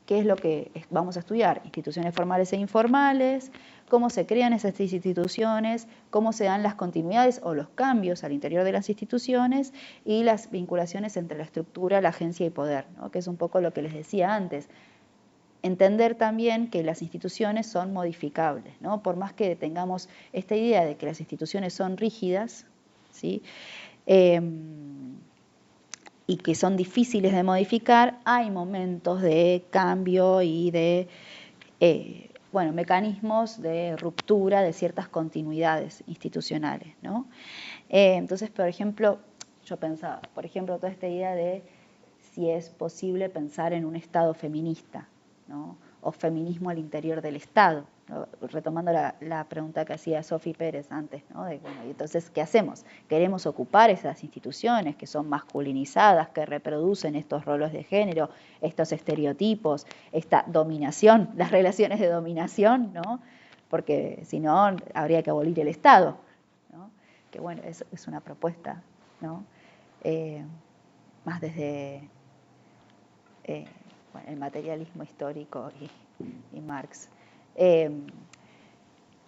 ¿qué es lo que vamos a estudiar? Instituciones formales e informales, cómo se crean esas instituciones, cómo se dan las continuidades o los cambios al interior de las instituciones y las vinculaciones entre la estructura, la agencia y poder, ¿no? Que es un poco lo que les decía antes. Entender también que las instituciones son modificables, ¿no? Por más que tengamos esta idea de que las instituciones son rígidas, ¿sí? Y que son difíciles de modificar, hay momentos de cambio y de bueno, mecanismos de ruptura de ciertas continuidades institucionales, ¿no? Entonces, por ejemplo, yo pensaba, por ejemplo, toda esta idea de si es posible pensar en un Estado feminista, ¿no? O feminismo al interior del Estado, ¿no? Retomando la pregunta que hacía Sofi Pérez antes, ¿no? De, bueno, y entonces, ¿qué hacemos? ¿Queremos ocupar esas instituciones que son masculinizadas, que reproducen estos roles de género, estos estereotipos, esta dominación, las relaciones de dominación, ¿no? Porque si no, habría que abolir el Estado, ¿no? Que bueno, es una propuesta, ¿no? Más desde bueno, el materialismo histórico y Marx.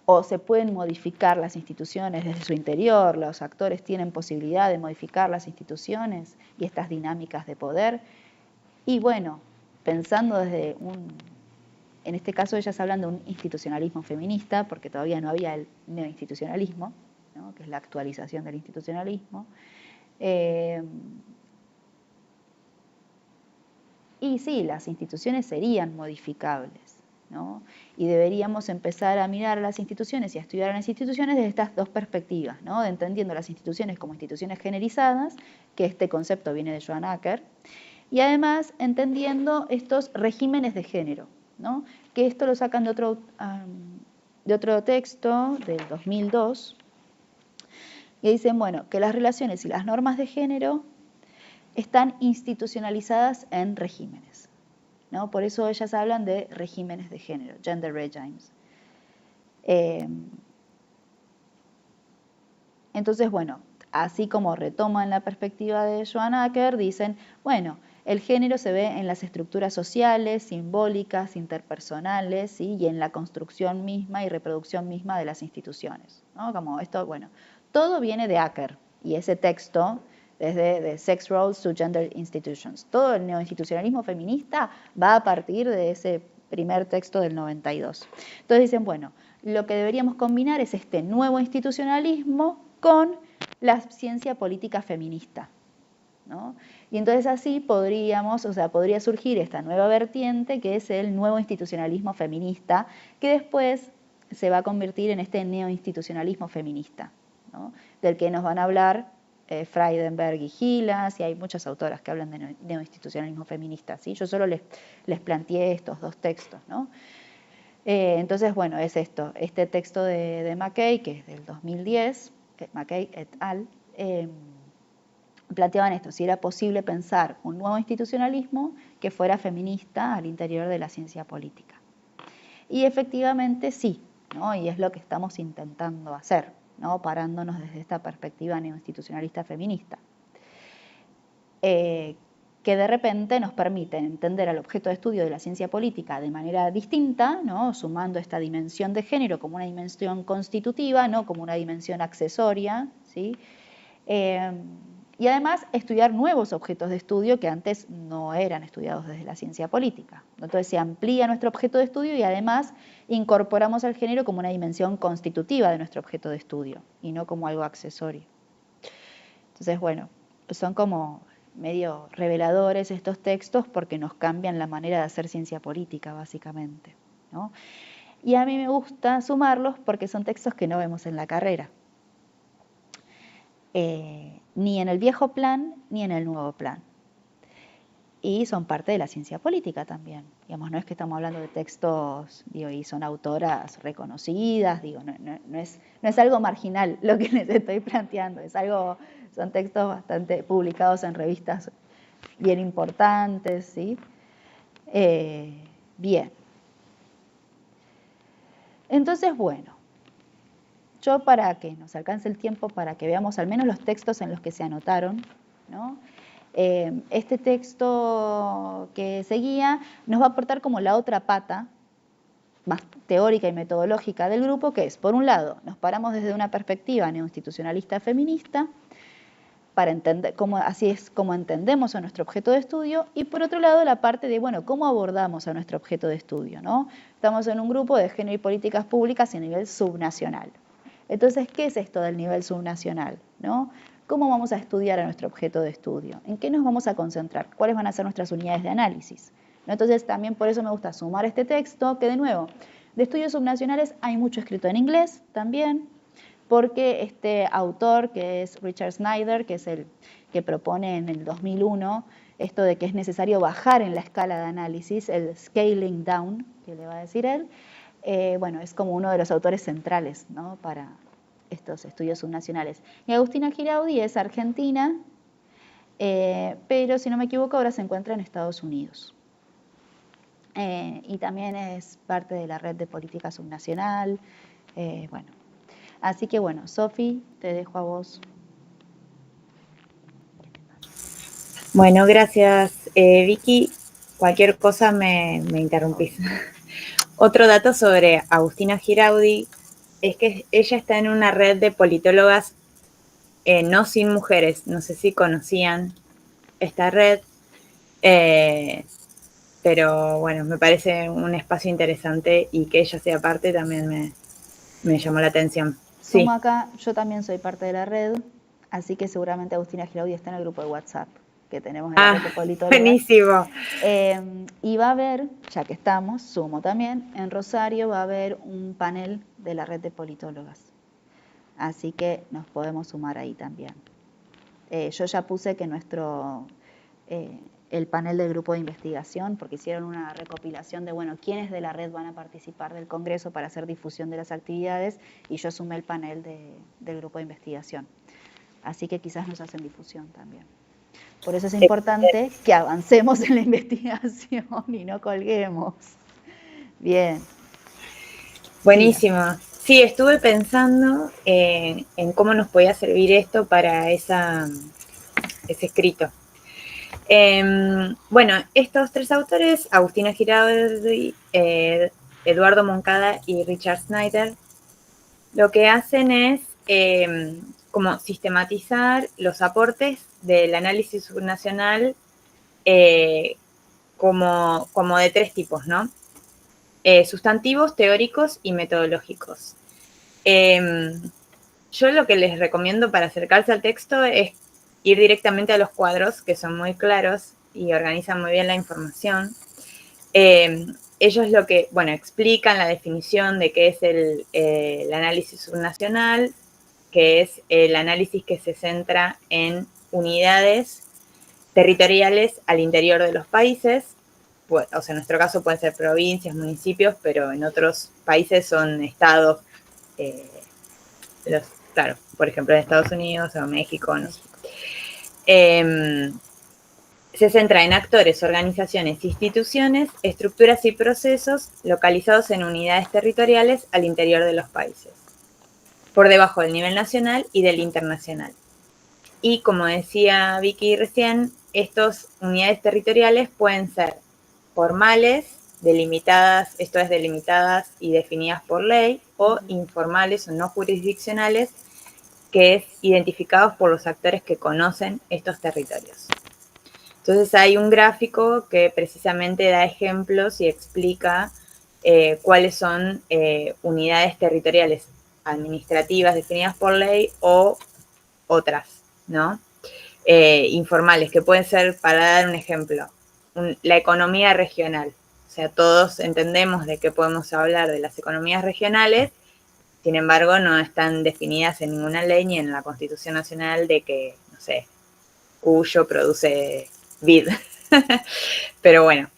O se pueden modificar las instituciones desde su interior, los actores tienen posibilidad de modificar las instituciones y estas dinámicas de poder. Y bueno, pensando desde en este caso ellas hablan de un institucionalismo feminista, porque todavía no había el neoinstitucionalismo, ¿no? Que es la actualización del institucionalismo. Y sí, las instituciones serían modificables, ¿no? Y deberíamos empezar a mirar las instituciones y a estudiar las instituciones desde estas dos perspectivas, ¿no? De entendiendo las instituciones como instituciones generizadas, que este concepto viene de Joan Acker, y además entendiendo estos regímenes de género, ¿no? Que esto lo sacan de otro texto del 2002, y dicen, bueno, que las relaciones y las normas de género están institucionalizadas en regímenes, ¿no? Por eso ellas hablan de regímenes de género, gender regimes. Entonces, bueno, así como retoman la perspectiva de Joan Acker, dicen, bueno, el género se ve en las estructuras sociales, simbólicas, interpersonales, ¿sí? Y en la construcción misma y reproducción misma de las instituciones, ¿no? Como esto, bueno, todo viene de Acker y ese texto desde de Sex Roles to Gender Institutions. Todo el neoinstitucionalismo feminista va a partir de ese primer texto del 92. Entonces dicen, bueno, lo que deberíamos combinar es este nuevo institucionalismo con la ciencia política feminista, ¿no? Y entonces así podría surgir esta nueva vertiente que es el nuevo institucionalismo feminista, que después se va a convertir en este neoinstitucionalismo feminista, ¿no? Del que nos van a hablar Freidenberg y Gilas, y hay muchas autoras que hablan de neoinstitucionalismo feminista, ¿sí? Yo solo les planteé estos dos textos, ¿no? Entonces, bueno, es este texto de McKay, que es del 2010, McKay et al., planteaban esto, si era posible pensar un nuevo institucionalismo que fuera feminista al interior de la ciencia política. Y efectivamente sí, ¿no? Y es lo que estamos intentando hacer, ¿no? Parándonos desde esta perspectiva neoinstitucionalista feminista, que de repente nos permite entender al objeto de estudio de la ciencia política de manera distinta, ¿no? Sumando esta dimensión de género como una dimensión constitutiva, no como una dimensión accesoria, ¿sí? Y además estudiar nuevos objetos de estudio que antes no eran estudiados desde la ciencia política. Entonces se amplía nuestro objeto de estudio y además incorporamos al género como una dimensión constitutiva de nuestro objeto de estudio y no como algo accesorio. Entonces, bueno, son como medio reveladores estos textos porque nos cambian la manera de hacer ciencia política, básicamente, ¿no? Y a mí me gusta sumarlos porque son textos que no vemos en la carrera. Ni en el viejo plan, ni en el nuevo plan. Y son parte de la ciencia política también. Digamos, no es que estamos hablando de textos, digo, y son autoras reconocidas, digo, no es algo marginal lo que les estoy planteando, son textos bastante publicados en revistas bien importantes, ¿sí? Bien. Entonces, bueno, yo para que nos alcance el tiempo, para que veamos al menos los textos en los que se anotaron, ¿no? Este texto que seguía nos va a aportar como la otra pata más teórica y metodológica del grupo, que es, por un lado, nos paramos desde una perspectiva neoinstitucionalista feminista, para entender así es como entendemos a nuestro objeto de estudio, y por otro lado la parte de, bueno, cómo abordamos a nuestro objeto de estudio, ¿no? Estamos en un grupo de género y políticas públicas a nivel subnacional. Entonces, ¿qué es esto del nivel subnacional, ¿no? ¿Cómo vamos a estudiar a nuestro objeto de estudio? ¿En qué nos vamos a concentrar? ¿Cuáles van a ser nuestras unidades de análisis? ¿No? Entonces, también por eso me gusta sumar este texto, que de nuevo De estudios subnacionales hay mucho escrito en inglés también, porque este autor, que es Richard Snyder, que es el que propone en el 2001 esto de que es necesario bajar en la escala de análisis, el scaling down, que le va a decir él, bueno, es como uno de los autores centrales, ¿no?, para estos estudios subnacionales. Y Agustina Giraudi es argentina, pero si no me equivoco ahora se encuentra en Estados Unidos. Y también es parte de la red de política subnacional. Bueno, así que bueno, Sofi, te dejo a vos. Bueno, gracias, Vicky. Cualquier cosa me interrumpís. Otro dato sobre Agustina Giraudi es que ella está en una red de politólogas no sin mujeres. No sé si conocían esta red, pero bueno, me parece un espacio interesante y que ella sea parte también me llamó la atención. Sumo acá, yo también soy parte de la red, así que seguramente Agustina Giraudi está en el grupo de WhatsApp que tenemos en la red de politólogas. Buenísimo. Y va a haber, ya que estamos, sumo también, en Rosario va a haber un panel de la red de politólogas. Así que nos podemos sumar ahí también. Yo ya puse que el panel del grupo de investigación, porque hicieron una recopilación de, bueno, quiénes de la red van a participar del Congreso para hacer difusión de las actividades, y yo sumé el panel del grupo de investigación. Así que quizás nos hacen difusión también. Por eso es importante que avancemos en la investigación y no colguemos. Bien. Buenísimo. Sí, estuve pensando en cómo nos podía servir esto para ese escrito. Bueno, estos tres autores, Agustina Giraudi, Eduardo Moncada y Richard Snyder, lo que hacen es como sistematizar los aportes del análisis subnacional como de tres tipos, ¿no? Sustantivos, teóricos y metodológicos. Yo lo que les recomiendo para acercarse al texto es ir directamente a los cuadros, que son muy claros y organizan muy bien la información. Ellos lo que, bueno, explican la definición de qué es el análisis subnacional, que es el análisis que se centra en unidades territoriales al interior de los países. Pues, o sea, en nuestro caso pueden ser provincias, municipios, pero en otros países son estados, claro, por ejemplo en Estados Unidos o México, no sé. Se centra en actores, organizaciones, instituciones, estructuras y procesos localizados en unidades territoriales al interior de los países, por debajo del nivel nacional y del internacional. Y como decía Vicky recién, estas unidades territoriales pueden ser formales, delimitadas, esto es, delimitadas y definidas por ley, o informales o no jurisdiccionales, que es identificados por los actores que conocen estos territorios. Entonces hay un gráfico que precisamente da ejemplos y explica cuáles son unidades territoriales administrativas definidas por ley o otras, ¿no? Informales, que pueden ser, para dar un ejemplo, la economía regional. O sea, todos entendemos de qué podemos hablar de las economías regionales, sin embargo, no están definidas en ninguna ley ni en la Constitución Nacional de que, no sé, Cuyo produce vid. Pero bueno.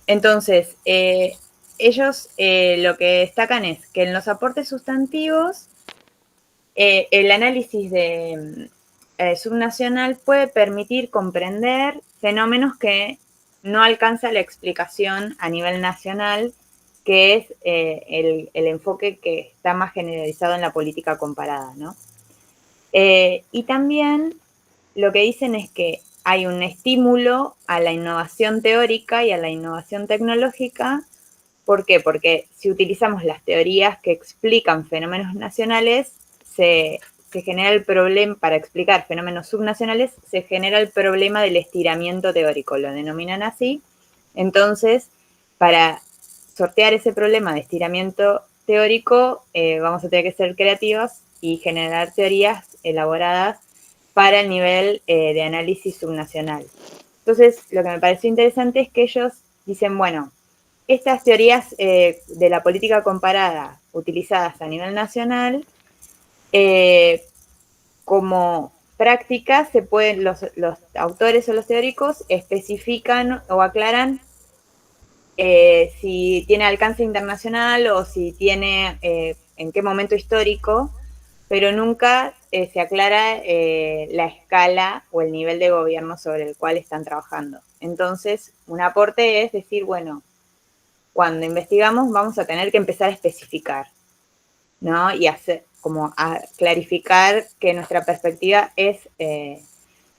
Entonces, ellos lo que destacan es que en los aportes sustantivos, el análisis subnacional puede permitir comprender fenómenos que no alcanza la explicación a nivel nacional, que es el enfoque que está más generalizado en la política comparada, ¿no? Y también lo que dicen es que hay un estímulo a la innovación teórica y a la innovación tecnológica. ¿Por qué? Porque si utilizamos las teorías que explican fenómenos nacionales, se genera el problema, para explicar fenómenos subnacionales, se genera el problema del estiramiento teórico, lo denominan así. Entonces, para sortear ese problema de estiramiento teórico, vamos a tener que ser creativos y generar teorías elaboradas para el nivel de análisis subnacional. Entonces, lo que me pareció interesante es que ellos dicen, bueno, estas teorías de la política comparada utilizadas a nivel nacional, como práctica, se pueden, los autores o los teóricos especifican o aclaran si tiene alcance internacional o si tiene en qué momento histórico, pero nunca se aclara la escala o el nivel de gobierno sobre el cual están trabajando. Entonces, un aporte es decir, bueno, cuando investigamos vamos a tener que empezar a especificar, ¿no? Y hacer, como a clarificar que nuestra perspectiva es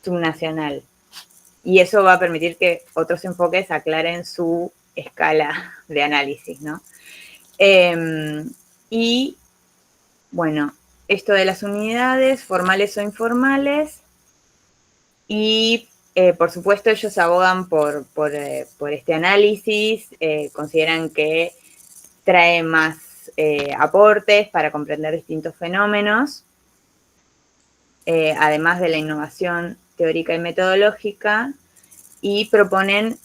subnacional. Y eso va a permitir que otros enfoques aclaren su escala de análisis, ¿no? Y, bueno, esto de las unidades, formales o informales, y por supuesto ellos abogan por este análisis, consideran que trae más aportes para comprender distintos fenómenos, además de la innovación teórica y metodológica, y proponen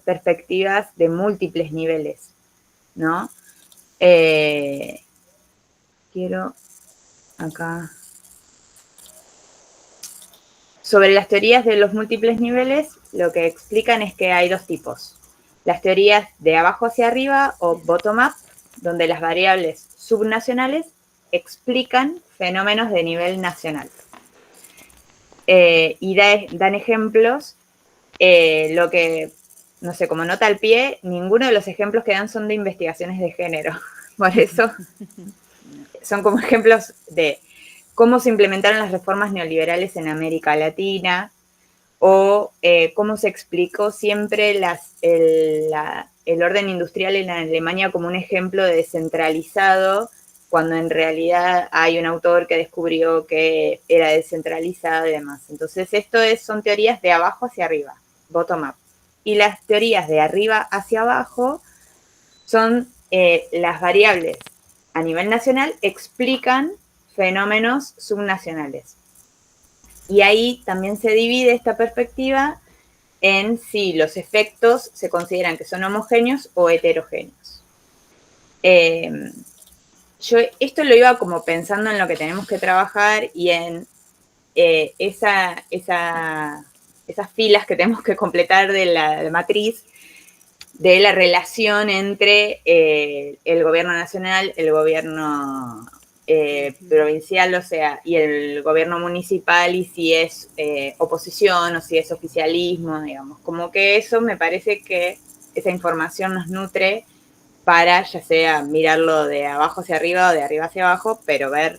perspectivas de múltiples niveles, ¿no? Quiero acá. Sobre las teorías de los múltiples niveles, lo que explican es que hay dos tipos. Las teorías de abajo hacia arriba o bottom-up, donde las variables subnacionales explican fenómenos de nivel nacional. Y dan ejemplos, lo que, no sé, como nota al pie, ninguno de los ejemplos que dan son de investigaciones de género. Por eso son como ejemplos de cómo se implementaron las reformas neoliberales en América Latina, o cómo se explicó siempre el orden industrial en Alemania como un ejemplo de descentralizado, cuando en realidad hay un autor que descubrió que era descentralizado y demás. Entonces, son teorías de abajo hacia arriba, bottom-up. Y las teorías de arriba hacia abajo son las variables a nivel nacional explican fenómenos subnacionales. Y ahí también se divide esta perspectiva en si los efectos se consideran que son homogéneos o heterogéneos. Yo esto lo iba como pensando en lo que tenemos que trabajar y en esas filas que tenemos que completar de la matriz, de la relación entre el gobierno nacional, el gobierno provincial, o sea, y el gobierno municipal, y si es oposición o si es oficialismo, digamos. Como que eso me parece que esa información nos nutre para ya sea mirarlo de abajo hacia arriba o de arriba hacia abajo, pero ver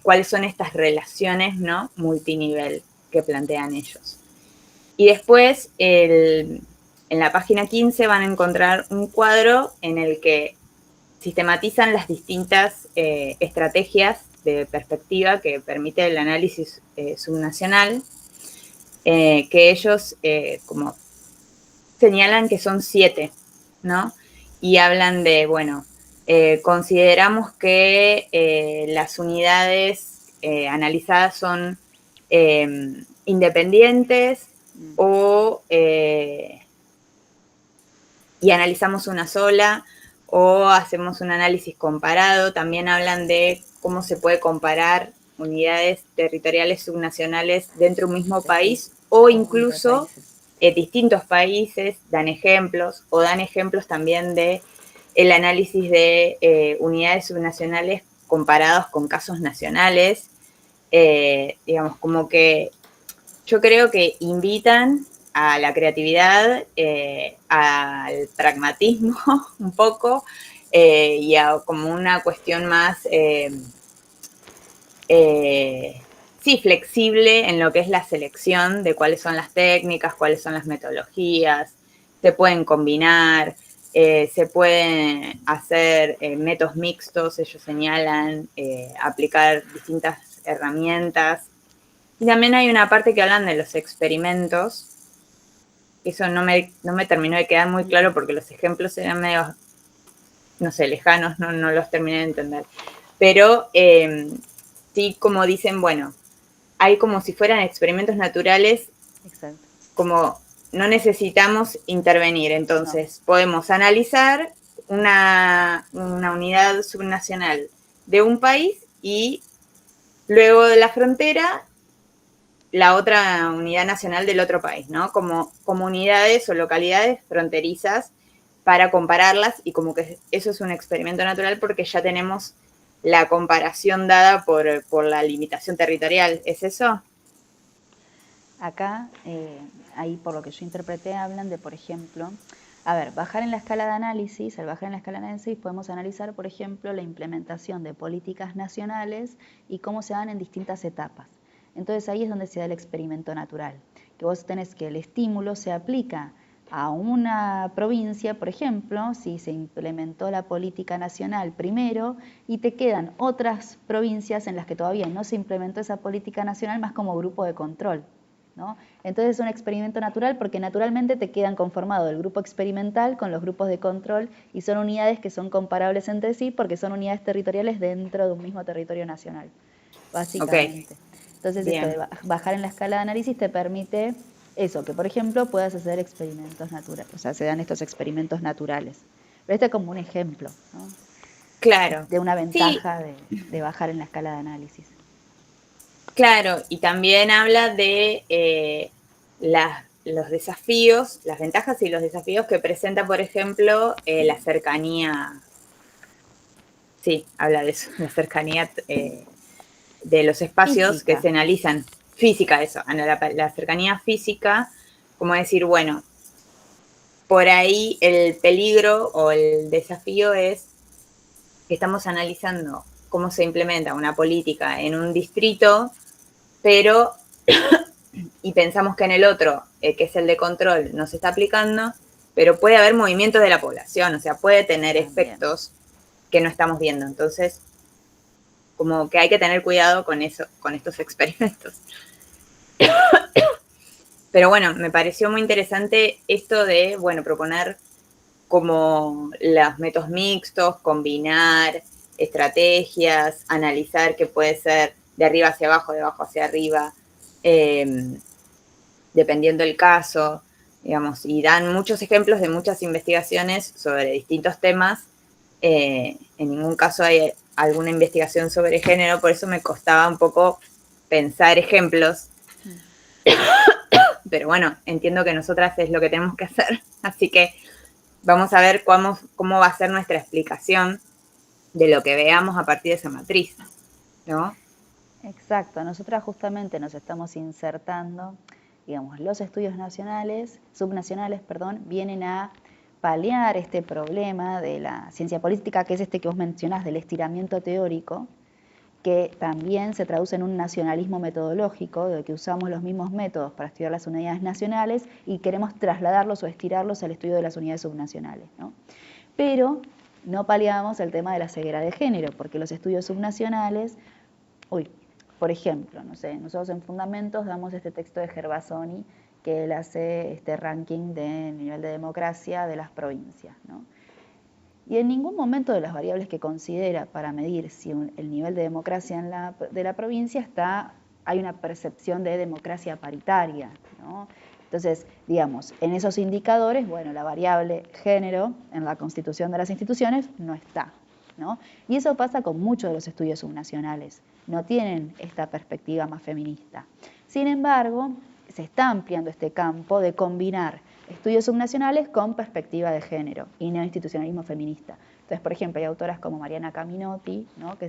cuáles son estas relaciones, ¿no?, multinivel que plantean ellos. Y después, en la página 15 van a encontrar un cuadro en el que sistematizan las distintas estrategias de perspectiva que permite el análisis subnacional, que ellos como señalan que son 7, ¿no? Y hablan de, bueno, consideramos que las unidades analizadas son independientes y analizamos una sola, o hacemos un análisis comparado. También hablan de cómo se puede comparar unidades territoriales subnacionales dentro de un mismo país o incluso distintos países, dan ejemplos, o dan ejemplos también de el análisis de unidades subnacionales comparados con casos nacionales. Digamos, como que yo creo que invitan a la creatividad, al pragmatismo un poco, y a como una cuestión más, sí, flexible en lo que es la selección de cuáles son las técnicas, cuáles son las metodologías, se pueden combinar, se pueden hacer métodos mixtos, ellos señalan, aplicar distintas herramientas. Y también hay una parte que hablan de los experimentos. Eso no me terminó de quedar muy claro porque los ejemplos eran medio, no sé, lejanos, no los terminé de entender. Pero sí, como dicen, bueno, hay como si fueran experimentos naturales. Exacto. Como no necesitamos intervenir. Entonces, podemos analizar una unidad subnacional de un país y luego de la frontera la otra unidad nacional del otro país, ¿no? Como comunidades o localidades fronterizas para compararlas, y como que eso es un experimento natural porque ya tenemos la comparación dada por la limitación territorial. ¿Es eso? Acá, ahí por lo que yo interpreté, hablan de, por ejemplo, a ver, bajar en la escala de análisis. Al bajar en la escala de análisis podemos analizar, por ejemplo, la implementación de políticas nacionales y cómo se dan en distintas etapas. Entonces ahí es donde se da el experimento natural, que vos tenés que el estímulo se aplica a una provincia, por ejemplo, si se implementó la política nacional primero y te quedan otras provincias en las que todavía no se implementó esa política nacional, más como grupo de control, ¿no? Entonces es un experimento natural porque naturalmente te quedan conformados el grupo experimental con los grupos de control y son unidades que son comparables entre sí porque son unidades territoriales dentro de un mismo territorio nacional, básicamente. Ok. Entonces Bien. esto de bajar en la escala de análisis te permite eso, que por ejemplo puedas hacer experimentos naturales, o sea, se dan estos experimentos naturales. Pero este es como un ejemplo, ¿no? Claro. De una Sí, ventaja de bajar en la escala de análisis. claro, y también habla de los desafíos, las ventajas y los desafíos que presenta, por ejemplo, la cercanía. Sí, habla de eso, la cercanía de los espacios que Física. se analizan. Física, eso, la cercanía física, como decir, bueno, por ahí el peligro o el desafío es que estamos analizando cómo se implementa una política en un distrito, pero y pensamos que en el otro, que es el de control, no se está aplicando, pero puede haber movimientos de la población, o sea, puede tener efectos que no estamos viendo. Entonces, como que hay que tener cuidado con eso, con estos experimentos. Pero bueno, me pareció muy interesante esto de, bueno, proponer como los métodos mixtos, combinar estrategias, analizar qué puede ser de arriba hacia abajo, de abajo hacia arriba, dependiendo del caso, digamos, y dan muchos ejemplos de muchas investigaciones sobre distintos temas. En ningún caso hay alguna investigación sobre género, por eso me costaba un poco pensar ejemplos. Pero bueno, entiendo que nosotras es lo que tenemos que hacer, así que vamos a ver cómo va a ser nuestra explicación de lo que veamos a partir de esa matriz, ¿no? Exacto, nosotras justamente nos estamos insertando, digamos, los estudios subnacionales, vienen a paliar este problema de la ciencia política, que es este que vos mencionás del estiramiento teórico, que también se traduce en un nacionalismo metodológico, de que usamos los mismos métodos para estudiar las unidades nacionales y queremos trasladarlos o estirarlos al estudio de las unidades subnacionales, ¿no? Pero no paliamos el tema de la ceguera de género, porque los estudios subnacionales, por ejemplo, no sé, nosotros en Fundamentos damos este texto de Gervasoni, que él hace este ranking de nivel de democracia de las provincias, ¿no? Y en ningún momento de las variables que considera para medir si el nivel de democracia de la provincia hay una percepción de democracia paritaria, ¿no? Entonces, digamos, en esos indicadores, bueno, la variable género en la constitución de las instituciones no está, ¿no? Y eso pasa con muchos de los estudios subnacionales, no tienen esta perspectiva más feminista. Sin embargo, se está ampliando este campo de combinar estudios subnacionales con perspectiva de género y neoinstitucionalismo feminista. Entonces, por ejemplo, hay autoras como Mariana Caminotti, ¿no? que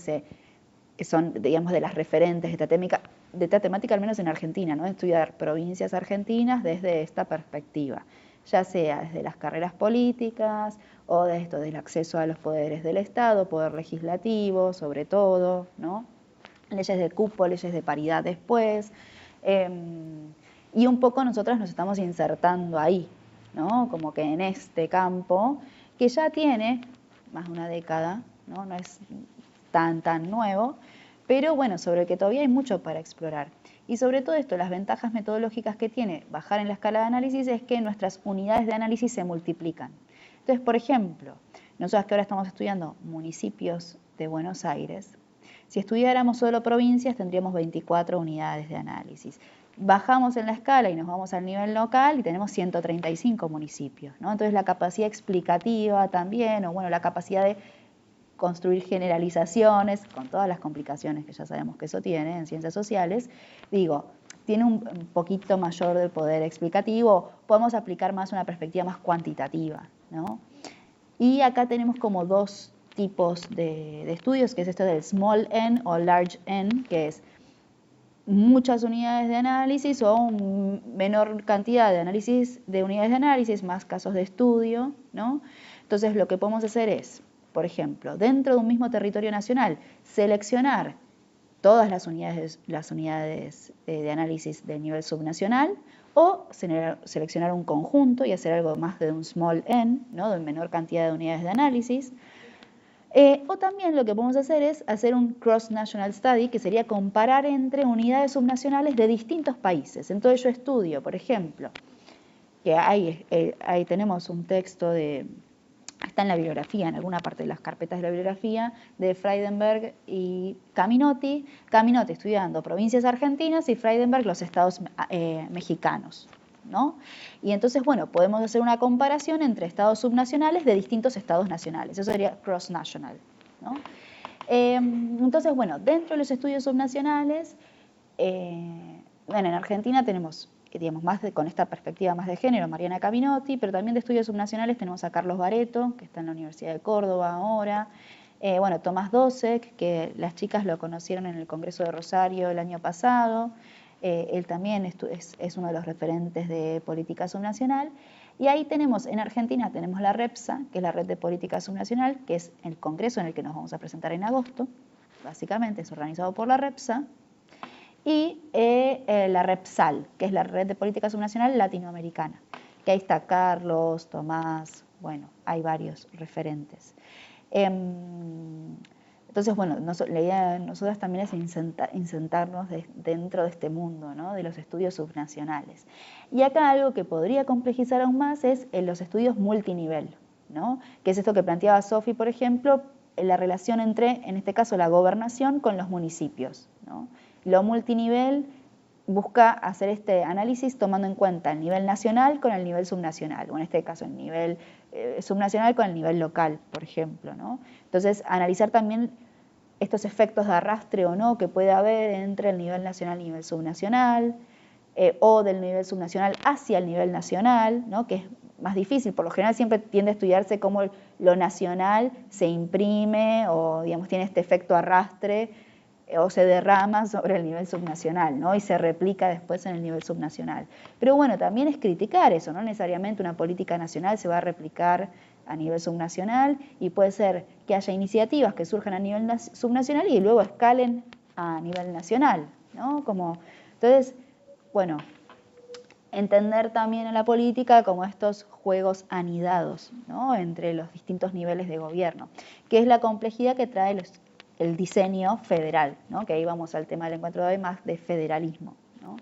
son, digamos, de las referentes de esta temática, al menos en Argentina, ¿no? de estudiar provincias argentinas desde esta perspectiva, ya sea desde las carreras políticas o de esto del acceso a los poderes del Estado, poder legislativo, sobre todo, ¿no? Leyes de cupo, leyes de paridad después. Y un poco nosotras nos estamos insertando ahí, ¿no? Como que en este campo, que ya tiene más de una década, ¿no? No es tan nuevo, pero bueno, sobre el que todavía hay mucho para explorar. Y sobre todo esto, las ventajas metodológicas que tiene bajar en la escala de análisis es que nuestras unidades de análisis se multiplican. Entonces, por ejemplo, nosotros que ahora estamos estudiando municipios de Buenos Aires, si estudiáramos solo provincias tendríamos 24 unidades de análisis. bajamos en la escala y nos vamos al nivel local y tenemos 135 municipios, ¿no? Entonces la capacidad explicativa también, o bueno, la capacidad de construir generalizaciones, con todas las complicaciones que ya sabemos que eso tiene en ciencias sociales, digo, tiene un poquito mayor de poder explicativo, podemos aplicar más una perspectiva más cuantitativa, ¿no? Y acá tenemos como dos tipos de estudios, que es esto del small n o large n, que es muchas unidades de análisis o menor cantidad de análisis de unidades de análisis, más casos de estudio, ¿no? Entonces lo que podemos hacer es, por ejemplo, dentro de un mismo territorio nacional, seleccionar todas las unidades de análisis de nivel subnacional o seleccionar un conjunto y hacer algo más de un small n, ¿no? De menor cantidad de unidades de análisis. O también lo que podemos hacer es hacer un cross-national study, que sería comparar entre unidades subnacionales de distintos países. Entonces yo estudio, por ejemplo, que ahí tenemos un texto está en la bibliografía, en alguna parte de las carpetas de la bibliografía, de Frydenberg y Caminotti. Caminotti estudiando provincias argentinas y Frydenberg los estados mexicanos, ¿no? Y entonces, bueno, podemos hacer una comparación entre estados subnacionales de distintos estados nacionales. Eso sería cross-national, ¿no? Entonces, bueno, dentro de los estudios subnacionales, bueno, en Argentina tenemos, digamos, con esta perspectiva más de género, Mariana Caminotti, pero también de estudios subnacionales tenemos a Carlos Bareto, que está en la Universidad de Córdoba ahora, bueno, Tomás Dosek, que las chicas lo conocieron en el Congreso de Rosario el año pasado. Él también es uno de los referentes de política subnacional. Y ahí tenemos, en Argentina tenemos la REPSA, que es la Red de Política Subnacional, que es el congreso en el que nos vamos a presentar en agosto, básicamente es organizado por la REPSA, y la REPSAL, que es la Red de Política Subnacional Latinoamericana, que ahí está Carlos, Tomás, bueno, hay varios referentes. Entonces, bueno, la idea de nosotros también es insertarnos dentro de este mundo, ¿no? De los estudios subnacionales. Y acá algo que podría complejizar aún más es los estudios multinivel, ¿no? Que es esto que planteaba Sofi, por ejemplo, la relación entre, en este caso, la gobernación con los municipios, ¿no? Lo multinivel busca hacer este análisis tomando en cuenta el nivel nacional con el nivel subnacional, o en este caso el nivel subnacional con el nivel local, por ejemplo, ¿no? Entonces, analizar también estos efectos de arrastre o no que puede haber entre el nivel nacional y el nivel subnacional, o del nivel subnacional hacia el nivel nacional, ¿no? Que es más difícil. Por lo general siempre tiende a estudiarse cómo lo nacional se imprime o, digamos, tiene este efecto arrastre o se derrama sobre el nivel subnacional, ¿no? Y se replica después en el nivel subnacional. Pero bueno, también es criticar eso, no necesariamente una política nacional se va a replicar a nivel subnacional, y puede ser que haya iniciativas que surjan a nivel subnacional y luego escalen a nivel nacional, ¿no? Entonces, bueno, entender también a la política como estos juegos anidados, ¿no? Entre los distintos niveles de gobierno, que es la complejidad que trae el diseño federal, ¿no? Que ahí vamos al tema del encuentro de hoy, más de federalismo, ¿no?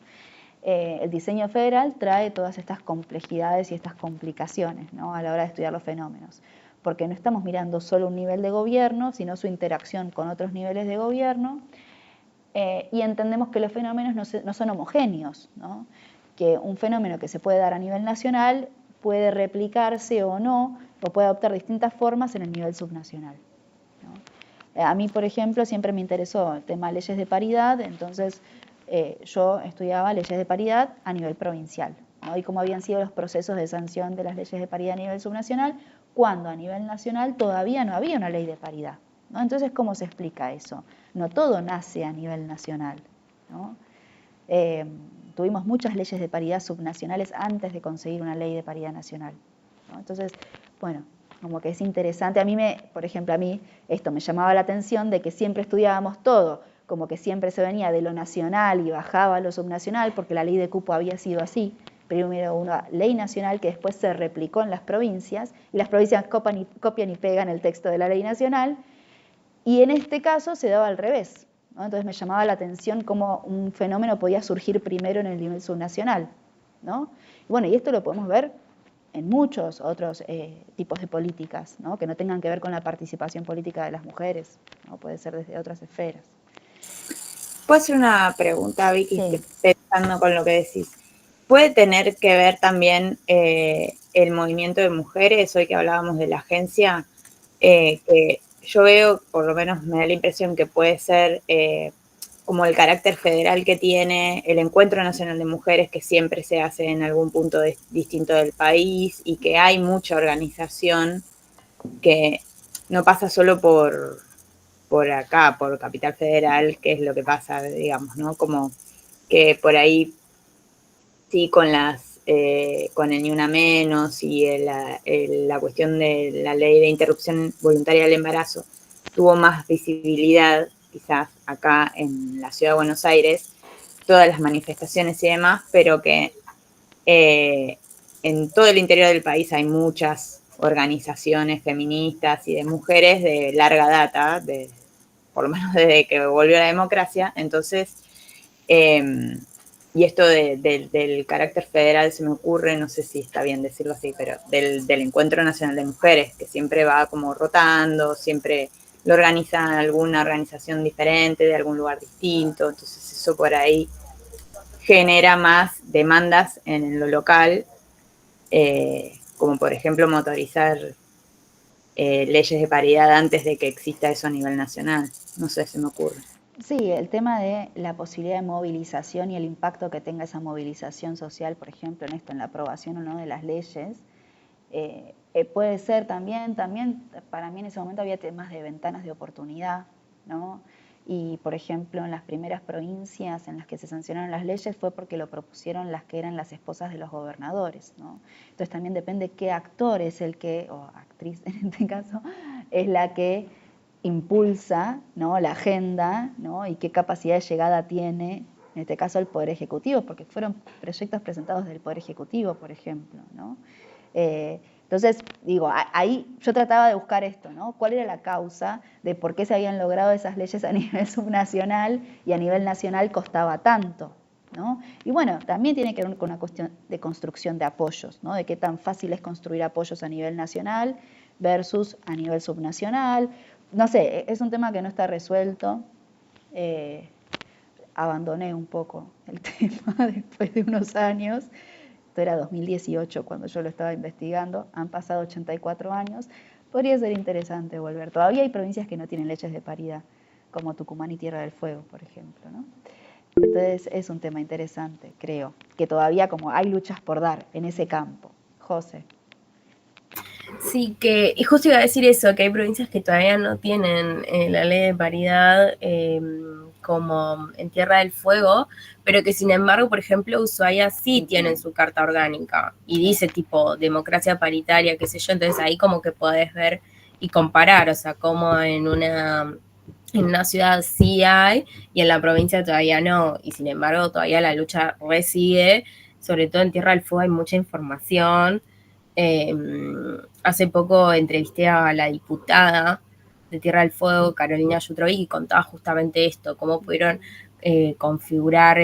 El diseño federal trae todas estas complejidades y estas complicaciones, ¿no? A la hora de estudiar los fenómenos, porque no estamos mirando solo un nivel de gobierno, sino su interacción con otros niveles de gobierno, y entendemos que los fenómenos no son homogéneos, ¿no? Que un fenómeno que se puede dar a nivel nacional puede replicarse o no, o puede adoptar distintas formas en el nivel subnacional, ¿no? A mí, por ejemplo, siempre me interesó el tema de leyes de paridad, entonces yo estudiaba leyes de paridad a nivel provincial, ¿no? Y cómo habían sido los procesos de sanción de las leyes de paridad a nivel subnacional, cuando a nivel nacional todavía no había una ley de paridad, ¿no? Entonces, ¿cómo se explica eso? No todo nace a nivel nacional, ¿no? Tuvimos muchas leyes de paridad subnacionales antes de conseguir una ley de paridad nacional, ¿no? Entonces, bueno, como que es interesante. Por ejemplo, a mí esto me llamaba la atención de que siempre estudiábamos todo, como que siempre se venía de lo nacional y bajaba a lo subnacional, porque la ley de cupo había sido así. Primero una ley nacional que después se replicó en las provincias, y las provincias copian y pegan el texto de la ley nacional, y en este caso se daba al revés, ¿no? Entonces me llamaba la atención cómo un fenómeno podía surgir primero en el nivel subnacional, ¿no? Y bueno, y esto lo podemos ver en muchos otros tipos de políticas, ¿no? Que no tengan que ver con la participación política de las mujeres, ¿no? Puede ser desde otras esferas. ¿Puedo hacer una pregunta, Vicky? Sí. Pensando con lo que decís. ¿Puede tener que ver también el movimiento de mujeres, hoy que hablábamos de la agencia? Que yo veo, por lo menos me da la impresión que puede ser como el carácter federal que tiene el Encuentro Nacional de Mujeres, que siempre se hace en algún punto distinto del país, y que hay mucha organización que no pasa solo por acá, por Capital Federal, que es lo que pasa, digamos, ¿no? Como que por ahí sí con el Ni Una Menos y la cuestión de la ley de interrupción voluntaria del embarazo tuvo más visibilidad, quizás acá en la ciudad de Buenos Aires, todas las manifestaciones y demás, pero que en todo el interior del país hay muchas organizaciones feministas y de mujeres de larga data, por lo menos desde que volvió la democracia. Entonces, y esto del carácter federal se me ocurre, no sé si está bien decirlo así, pero del Encuentro Nacional de Mujeres, que siempre va como rotando, siempre lo organiza alguna organización diferente, de algún lugar distinto. Entonces eso por ahí genera más demandas en lo local, como por ejemplo motorizar leyes de paridad antes de que exista eso a nivel nacional. No sé, se me ocurre. Sí, el tema de la posibilidad de movilización y el impacto que tenga esa movilización social, por ejemplo, en esto, en la aprobación o no de las leyes, puede ser también para mí en ese momento había temas de ventanas de oportunidad, ¿no? Y, por ejemplo, en las primeras provincias en las que se sancionaron las leyes fue porque lo propusieron las que eran las esposas de los gobernadores, ¿no? Entonces también depende qué actor es el que, o actriz en este caso, es la que impulsa, ¿no?, la agenda, ¿no?, y qué capacidad de llegada tiene, en este caso, el Poder Ejecutivo, porque fueron proyectos presentados del Poder Ejecutivo, por ejemplo, ¿no? Entonces, digo, ahí yo trataba de buscar esto, ¿no? ¿Cuál era la causa de por qué se habían logrado esas leyes a nivel subnacional y a nivel nacional costaba tanto, ¿no? Y bueno, también tiene que ver con una cuestión de construcción de apoyos, ¿no? De qué tan fácil es construir apoyos a nivel nacional versus a nivel subnacional. No sé, es un tema que no está resuelto. Abandoné un poco el tema después de unos años. Esto era 2018 cuando yo lo estaba investigando. Han pasado 84 años. Podría ser interesante volver. Todavía hay provincias que no tienen leyes de paridad, como Tucumán y Tierra del Fuego, por ejemplo, ¿no? Entonces es un tema interesante, creo, que todavía como hay luchas por dar en ese campo. José. Sí, y justo iba a decir eso, que hay provincias que todavía no tienen la ley de paridad como en Tierra del Fuego, pero que sin embargo, por ejemplo, Ushuaia sí tienen su carta orgánica y dice tipo democracia paritaria, qué sé yo, entonces ahí como que podés ver y comparar, o sea, como en una ciudad sí hay y en la provincia todavía no, y sin embargo todavía la lucha sigue, sobre todo en Tierra del Fuego hay mucha información. Hace poco entrevisté a la diputada de Tierra del Fuego, Carolina Yutrovic, y contaba justamente esto, cómo pudieron configurar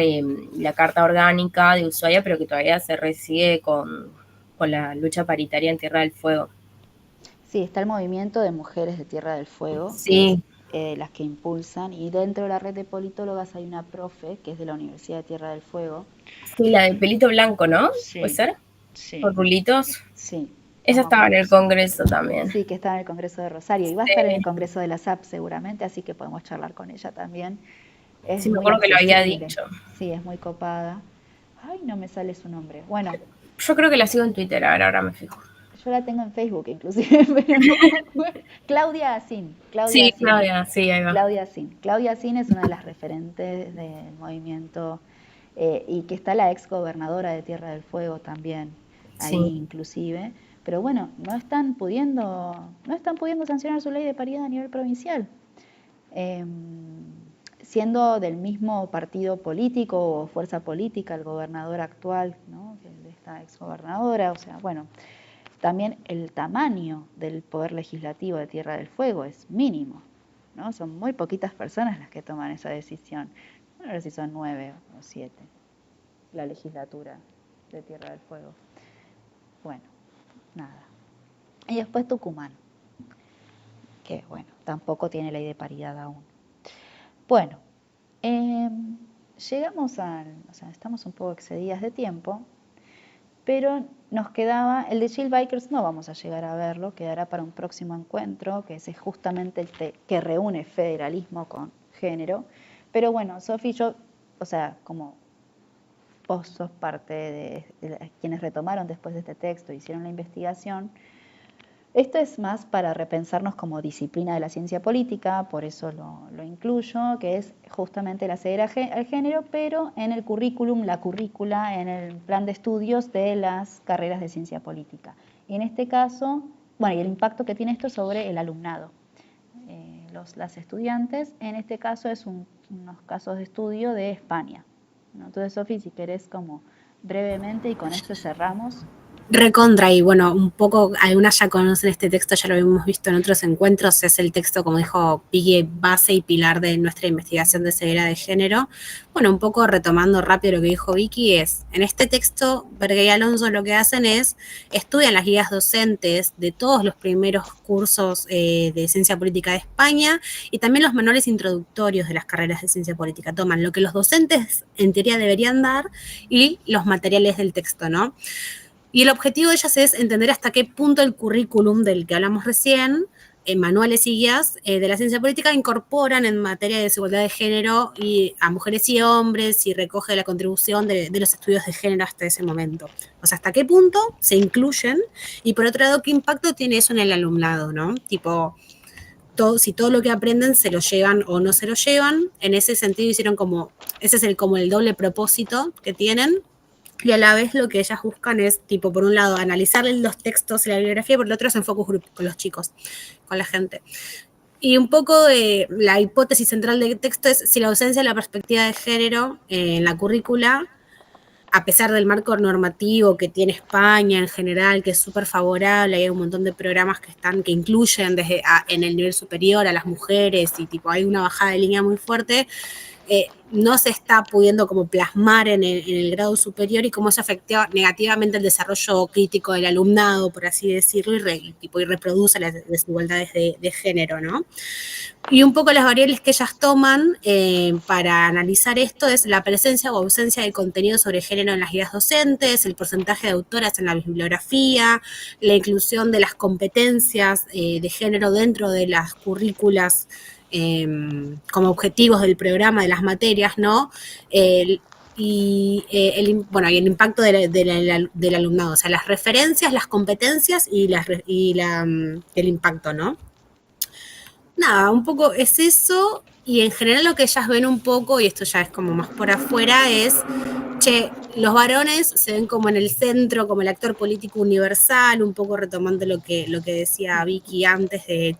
la carta orgánica de Ushuaia, pero que todavía se resigue con la lucha paritaria en Tierra del Fuego. Sí, está el movimiento de mujeres de Tierra del Fuego, que Sí. es las que impulsan, y dentro de la red de politólogas hay una profe que es de la Universidad de Tierra del Fuego. Sí, la de pelito blanco, ¿no? Sí, ¿Puede ser? sí, Por rulitos. sí. Ella No me estaba en acuerdo. el Congreso también. Sí, que está en el Congreso de Rosario y va a estar en el Congreso de la SAP seguramente, así que podemos charlar con ella también. Es Sí, me muy acuerdo que lo había accesible. dicho. Sí, es muy copada. Ay, no me sale su nombre. Bueno, Yo creo que la sigo en Twitter, ahora me fijo. yo la tengo en Facebook inclusive, pero no me acuerdo. Claudia Asín. Sí, Claudia, sí, ahí va. Claudia Asín. Claudia Asín es una de las referentes del movimiento y que está la ex gobernadora de Tierra del Fuego también, ahí Sí. inclusive. Pero bueno, no están pudiendo sancionar su ley de paridad a nivel provincial. Siendo del mismo partido político o fuerza política el gobernador actual, ¿no?, de esta exgobernadora, o sea, bueno, también el tamaño del poder legislativo de Tierra del Fuego es mínimo, ¿no? Son muy poquitas personas las que toman esa decisión. No sé si son 9 o 7 la legislatura de Tierra del Fuego. Bueno, nada. Y después Tucumán, que bueno, tampoco tiene ley de paridad aún. Bueno, Llegamos o sea, estamos un poco excedidas de tiempo, pero nos quedaba, el de Jill Bikers no vamos a llegar a verlo, quedará para un próximo encuentro, que es justamente que reúne federalismo con género. Pero bueno, Sofi, yo, o sea, como vos sos parte de quienes retomaron después de este texto, hicieron la investigación, esto es más para repensarnos como disciplina de la ciencia política, por eso lo incluyo, que es justamente la ceder al género, pero en el currículum, la currícula, en el plan de estudios de las carreras de ciencia política. Y en este caso, bueno, y el impacto que tiene esto sobre el alumnado. Las estudiantes, en este caso es unos casos de estudio de España, ¿no? Entonces, Sofi, si querés como brevemente y con esto cerramos. Recontra, y bueno, un poco, algunas ya conocen este texto, ya lo hemos visto en otros encuentros, es el texto, como dijo Piggy, base y pilar de nuestra investigación de ceguera de género. Bueno, un poco retomando rápido lo que dijo Vicky, en este texto, Verga y Alonso lo que hacen es, estudian las guías docentes de todos los primeros cursos de ciencia política de España y también los manuales introductorios de las carreras de ciencia política. Toman lo que los docentes en teoría deberían dar y los materiales del texto, ¿no? Y el objetivo de ellas es entender hasta qué punto el currículum del que hablamos recién, manuales y guías de la ciencia política, incorporan en materia de desigualdad de género y a mujeres y hombres y recoge la contribución de los estudios de género hasta ese momento. O sea, hasta qué punto se incluyen y por otro lado, qué impacto tiene eso en el alumnado, ¿no? Tipo, si todo lo que aprenden se lo llevan o no se lo llevan. En ese sentido hicieron ese es como el doble propósito que tienen. Y a la vez lo que ellas buscan es, tipo, por un lado, analizar los textos y la bibliografía, por el otro es en focus group con los chicos, con la gente. Y un poco la hipótesis central del texto es si la ausencia de la perspectiva de género en la currícula, a pesar del marco normativo que tiene España en general, que es súper favorable, hay un montón de programas que incluyen en el nivel superior a las mujeres y tipo hay una bajada de línea muy fuerte, no se está pudiendo como plasmar en el grado superior y cómo se afecta negativamente el desarrollo crítico del alumnado, por así decirlo, y reproduce las desigualdades de género, ¿no? Y un poco las variables que ellas toman para analizar esto es la presencia o ausencia de contenido sobre género en las guías docentes, el porcentaje de autoras en la bibliografía, la inclusión de las competencias de género dentro de las currículas como objetivos del programa, de las materias, ¿no? Y el impacto del alumnado, o sea, las referencias, las competencias y el impacto, ¿no? Nada, un poco es eso, y en general lo que ellas ven un poco, y esto ya es como más por afuera, es, los varones se ven como en el centro, como el actor político universal, un poco retomando lo que decía Vicky antes de,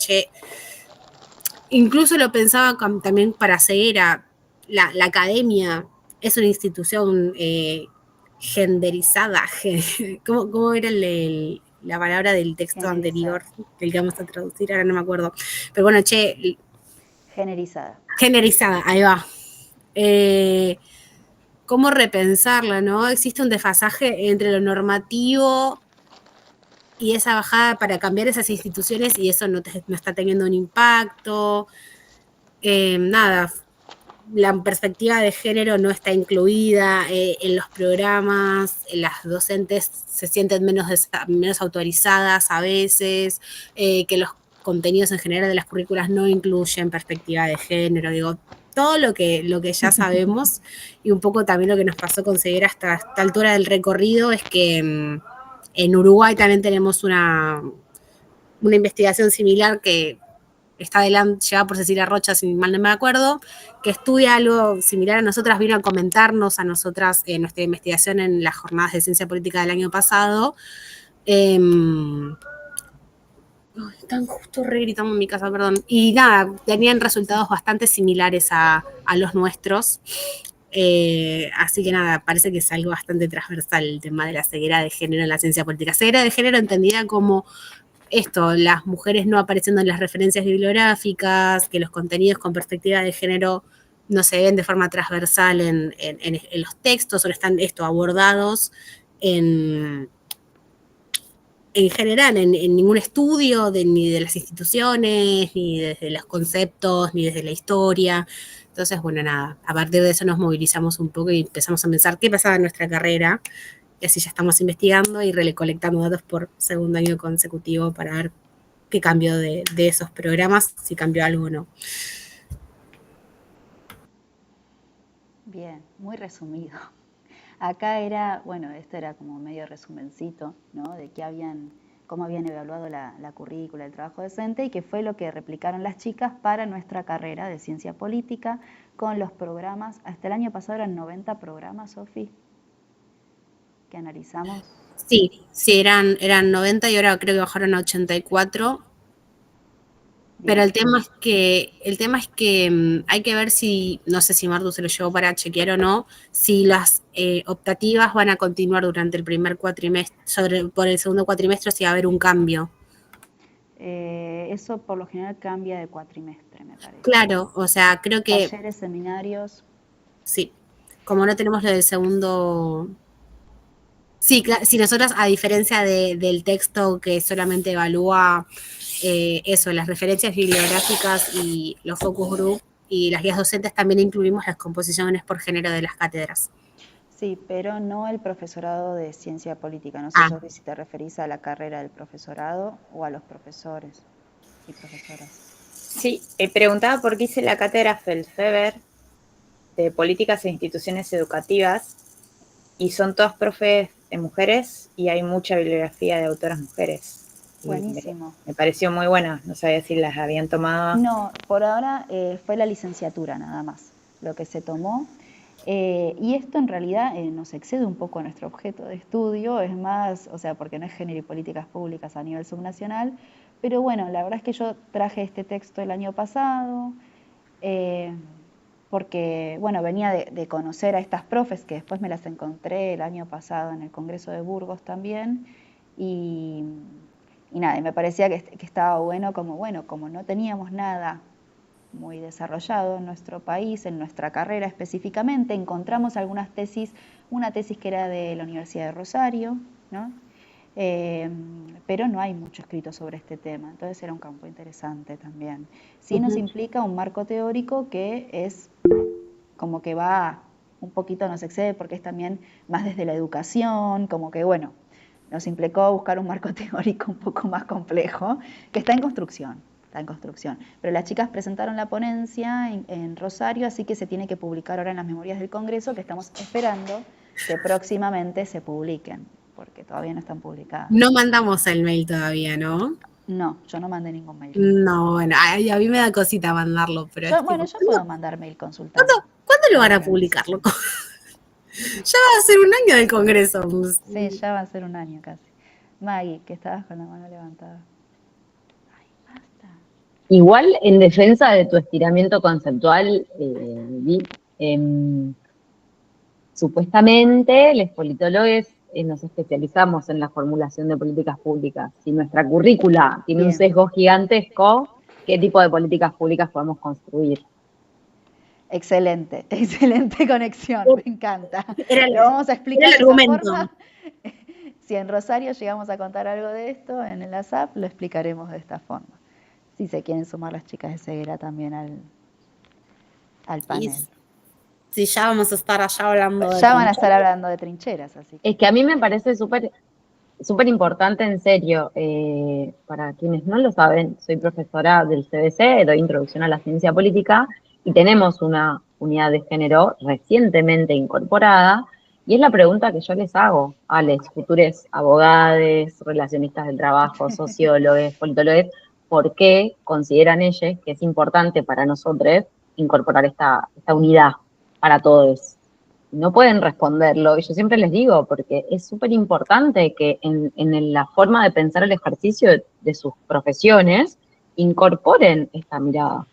incluso lo pensaba también para seguir a la academia, es una institución genderizada. ¿Cómo era la palabra del texto anterior, del que vamos a traducir? Ahora no me acuerdo. Pero bueno, Generizada. Generizada, ahí va. ¿Cómo repensarla, no? Existe un desfasaje entre lo normativo y esa bajada para cambiar esas instituciones y eso no está teniendo un impacto. Nada, la perspectiva de género no está incluida en los programas, las docentes se sienten menos autorizadas a veces, que los contenidos en general de las currículas no incluyen perspectiva de género, digo, todo lo que ya sabemos y un poco también lo que nos pasó con Ceguera hasta esta altura del recorrido es que en Uruguay también tenemos una investigación similar que está llevada por Cecilia Rocha, si mal no me acuerdo, que estudia algo similar a nosotras, vino a comentarnos a nosotras nuestra investigación en las jornadas de ciencia política del año pasado. Están justo regritando en mi casa, perdón. Y nada, tenían resultados bastante similares a los nuestros. Así que nada, parece que es algo bastante transversal el tema de la ceguera de género en la ciencia política. Ceguera de género entendida como esto, las mujeres no apareciendo en las referencias bibliográficas, que los contenidos con perspectiva de género no se ven de forma transversal en los textos o están abordados en general, en ningún estudio ni de las instituciones, ni desde los conceptos, ni desde la historia. Entonces, bueno, nada, a partir de eso nos movilizamos un poco y empezamos a pensar qué pasaba en nuestra carrera, y así ya estamos investigando y recolectando datos por segundo año consecutivo para ver qué cambió de esos programas, si cambió algo o no. Bien, muy resumido. Acá era, bueno, esto era como medio resumencito, ¿no? De cómo habían evaluado la currícula, el trabajo docente y qué fue lo que replicaron las chicas para nuestra carrera de ciencia política con los programas. Hasta el año pasado eran 90 programas, Sofi, que analizamos. Sí, eran 90 y ahora creo que bajaron a 84. Pero el tema es que hay que ver si, no sé si Martu se lo llevó para chequear o no, si las optativas van a continuar durante el primer cuatrimestre, por el segundo cuatrimestre, si va a haber un cambio. Eso por lo general cambia de cuatrimestre, me parece. Claro, o sea, creo que... Talleres, seminarios. Sí, como no tenemos lo del segundo... Sí, si nosotros, a diferencia del texto que solamente evalúa eso, las referencias bibliográficas y los focus group y las guías docentes, también incluimos las composiciones por género de las cátedras. Sí, pero no el profesorado de ciencia política. No sé, Sofi, si te referís a la carrera del profesorado o a los profesores y profesoras. Sí, preguntaba por qué hice la cátedra Feldfeber de políticas e instituciones educativas y son todas profes de mujeres y hay mucha bibliografía de autoras mujeres. Buenísimo. Me pareció muy buena, no sabía si las habían tomado. No, por ahora fue la licenciatura nada más lo que se tomó. Y esto en realidad nos excede un poco a nuestro objeto de estudio, es más, o sea, porque no es género y políticas públicas a nivel subnacional, pero bueno, la verdad es que yo traje este texto el año pasado, porque, bueno, venía de conocer a estas profes, que después me las encontré el año pasado en el Congreso de Burgos también, y nada, y me parecía que estaba bueno, como no teníamos nada muy desarrollado en nuestro país, en nuestra carrera específicamente, encontramos algunas tesis, una tesis que era de la Universidad de Rosario, ¿no? Pero no hay mucho escrito sobre este tema, entonces era un campo interesante también. Sí nos implica un marco teórico que es como que va un poquito, nos excede porque es también más desde la educación, como que bueno, nos implicó buscar un marco teórico un poco más complejo, que está en construcción. Pero las chicas presentaron la ponencia en Rosario, así que se tiene que publicar ahora en las memorias del Congreso, que estamos esperando que próximamente se publiquen, porque todavía no están publicadas. No mandamos el mail todavía, ¿no? No, yo no mandé ningún mail. No, bueno, a mí me da cosita mandarlo, pero yo puedo mandar mail consultando. ¿Cuándo lo van a publicar, loco? Ya va a ser un año del Congreso. Sí, ya va a ser un año casi. Maggie, que estabas con la mano levantada. Igual, en defensa de tu estiramiento conceptual, supuestamente los politólogos nos especializamos en la formulación de políticas públicas. Si nuestra currícula tiene un sesgo gigantesco, ¿qué tipo de políticas públicas podemos construir? Excelente conexión, me encanta. Lo vamos a explicar de esa forma. Si en Rosario llegamos a contar algo de esto, en el ASAP lo explicaremos de esta forma. Si se quieren sumar las chicas de Ceguera también al panel. Sí, ya vamos a estar allá hablando ya van a estar hablando de trincheras. Así que. Es que a mí me parece súper importante, en serio. Para quienes no lo saben, soy profesora del CBC, doy introducción a la ciencia política, y tenemos una unidad de género recientemente incorporada, y es la pregunta que yo les hago a los futuros abogados, relacionistas del trabajo, sociólogos, politólogos, ¿por qué consideran ellos que es importante para nosotros incorporar esta unidad para todos? No pueden responderlo, y yo siempre les digo, porque es súper importante que en la forma de pensar el ejercicio de sus profesiones incorporen esta mirada.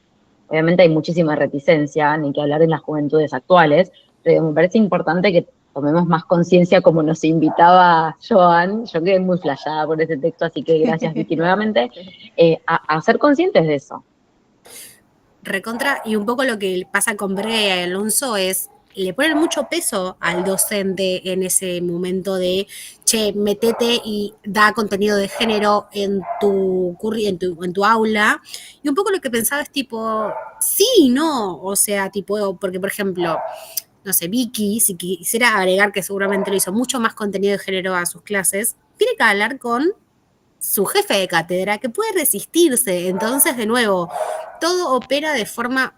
Obviamente hay muchísima reticencia, ni que hablar en las juventudes actuales, pero me parece importante que tomemos más conciencia, como nos invitaba Joan. Yo quedé muy flasheada por ese texto, así que gracias, Vicky, nuevamente, a ser conscientes de eso. Recontra, y un poco lo que pasa con Brea y Alonso es le ponen mucho peso al docente en ese momento de, che, metete y da contenido de género en tu aula. Y un poco lo que pensaba es tipo, sí, no, o sea, tipo, porque por ejemplo, no sé, Vicky, si quisiera agregar, que seguramente lo hizo, mucho más contenido de género a sus clases, tiene que hablar con su jefe de cátedra, que puede resistirse. Entonces, de nuevo, todo opera de forma,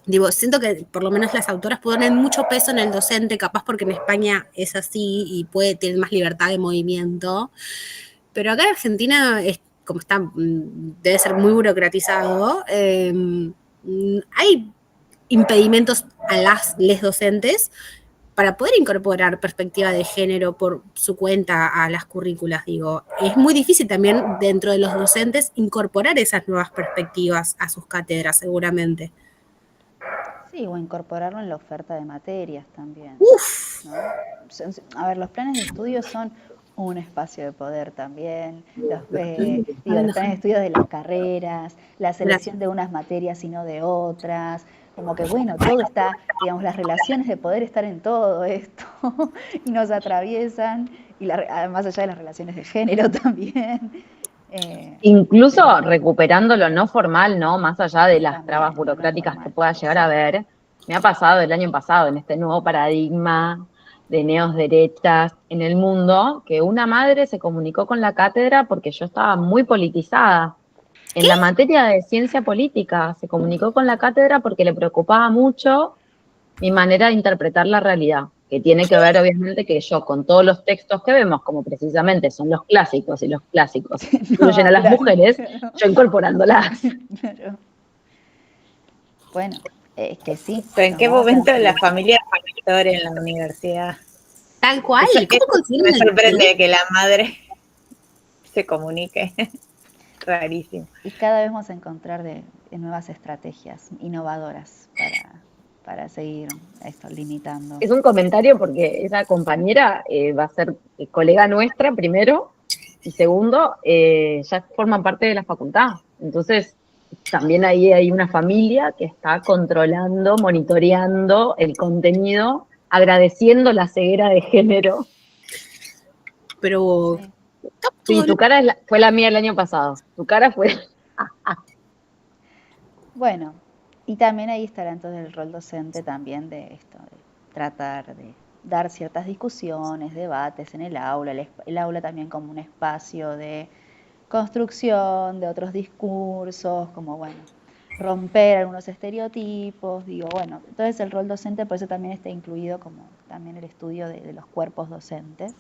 digo, siento que por lo menos las autoras ponen mucho peso en el docente, capaz porque en España es así y tener más libertad de movimiento, pero acá en Argentina, como está, debe ser muy burocratizado, hay impedimentos a les docentes para poder incorporar perspectiva de género por su cuenta a las currículas, digo. Es muy difícil también dentro de los docentes incorporar esas nuevas perspectivas a sus cátedras, seguramente. Sí, o incorporarlo en la oferta de materias también, Uf, ¿no? A ver, los planes de estudio son un espacio de poder también, los planes de estudio de las carreras, la gracias. selección de unas materias y no de otras, como que bueno, todo está, digamos, las relaciones de poder están en todo esto y nos atraviesan, y más allá de las relaciones de género también. Incluso Pero recuperando lo no formal, ¿no? Más allá de las trabas también, lo no burocráticas que formal, pueda llegar a sí. haber, me ha pasado el año pasado en este nuevo paradigma de neos derechas en el mundo, que una madre se comunicó con la cátedra porque yo estaba muy politizada. En la materia de ciencia política, se comunicó con la cátedra porque le preocupaba mucho mi manera de interpretar la realidad, que tiene que ver obviamente que yo con todos los textos que vemos, como precisamente son los clásicos y los clásicos incluyen a No, las claro, mujeres, claro, yo incorporándolas. claro. Bueno, es que sí, Pero ¿en nos qué vamos momento la a... familia es factor en la universidad? Tal cual. ¿Cómo Eso me consiguen el sorprende que la madre se comunique. Rarísimo. Y cada vez vamos a encontrar de nuevas estrategias innovadoras para seguir esto, limitando. Es un comentario porque esa compañera va a ser colega nuestra primero y segundo, ya forman parte de la facultad. Entonces, también ahí hay una familia que está controlando, monitoreando el contenido, agradeciendo la ceguera de género. Pero Sí. Sí, todo tu cara fue la mía el año pasado. Tu cara fue... Bueno, y también ahí estará entonces el rol docente también de esto, de tratar de dar ciertas discusiones, debates en el aula, el aula también como un espacio de construcción de otros discursos, como bueno, romper algunos estereotipos, digo, bueno, entonces el rol docente por eso también está incluido como también el estudio de los cuerpos docentes,